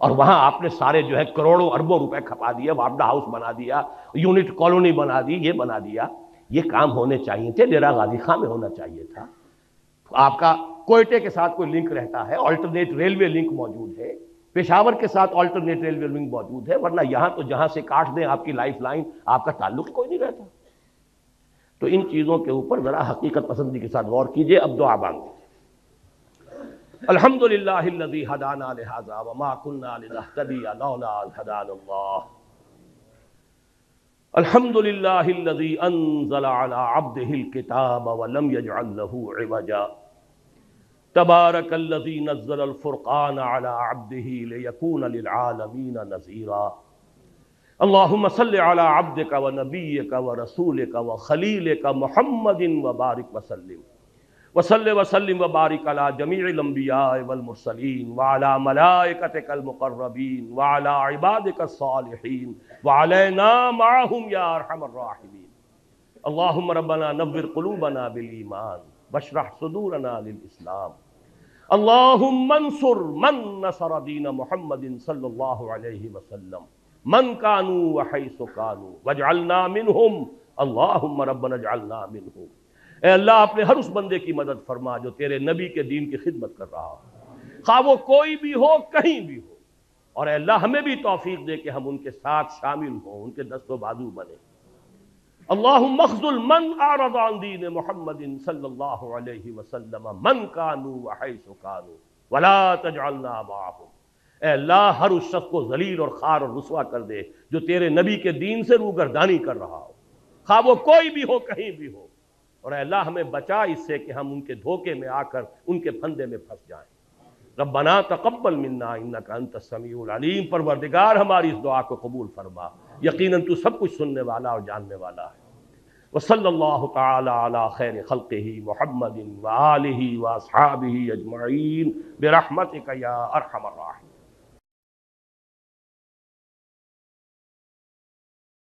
اور وہاں آپ نے سارے جو ہے کروڑوں اربوں روپے کھپا دیا، وابڈا ہاؤس بنا دیا، یونٹ کالونی بنا دی، یہ بنا دیا. یہ کام ہونے چاہیے تھے، ڈیرہ غازی خان میں ہونا چاہیے تھا. آپ کا کوئٹے کے ساتھ کوئی لنک رہتا ہے، آلٹرنیٹ ریلوے لنک موجود ہے، پشاور کے ساتھ آلٹرنیٹ ریلوے لنک موجود ہے. ورنہ یہاں تو جہاں سے کاٹ دیں آپ کی لائف لائن، آپ کا تعلق کوئی نہیں رہتا. تو ان چیزوں کے اوپر ذرا حقیقت پسندی کے ساتھ غور کیجئے. اب دعا مانگیں. الحمدللہ الذی ہدانا لہذا وما كنا لنہتدی لولا ان ہدانا اللہ. الحمدللہ الذی انزل علی عبدہ الکتاب ولم یجعل له عوجا. تبارک الذی نزل الفرقان علی عبدہ لیکون للعالمین نذیرا. اللہم صل علی عبدک ونبیک ورسولک وخلیلک محمد وبارک وسلم. وصلی وسلم وبارک علی جمیع الانبیاء والمرسلین وعلی ملائکتک المقربین وعلی عبادک الصالحین وعلینا معہم یا ارحم الراحمین. اللہم ربنا نور قلوبنا بالایمان واشرح صدورنا للاسلام. اللہم انصر من نصر دین محمد صلی اللہ علیہ وسلم من کانوا وحیث کانوا واجعلنا منہم. اللہم ربنا اجعلنا منہم. اے اللہ اپنے ہر اس بندے کی مدد فرما جو تیرے نبی کے دین کی خدمت کر رہا ہو. خواہ وہ کوئی بھی ہو کہیں بھی ہو، اور اے اللہ ہمیں بھی توفیق دے کہ ہم ان کے ساتھ شامل ہوں، ان کے دست و بازو بنے۔ اللہم اخذل من اعرض عن دین محمد صلی اللہ علیہ وسلم من کانوا وحیث کانوا ولا تجعلنا معهم۔ اے اللہ ہر اس شخص کو ذلیل اور خوار اور رسوا کر دے جو تیرے نبی کے دین سے روگردانی کر رہا ہو، خواہ وہ کوئی بھی ہو کہیں بھی ہو، اور اے اللہ ہمیں بچا اس سے کہ ہم ان کے دھوکے میں آ کر ان کے پھندے میں پھنس جائیں۔ ربنا تقبل منا انک انت السمیع العلیم، پروردگار ہماری اس دعا کو قبول فرما، یقیناً تو سب کچھ سننے والا اور جاننے والا ہے۔ وصلی اللہ تعالی علی خیر خلقہ محمد وآلہ واصحابہ اجمعین برحمتک یا ارحم الراحمین۔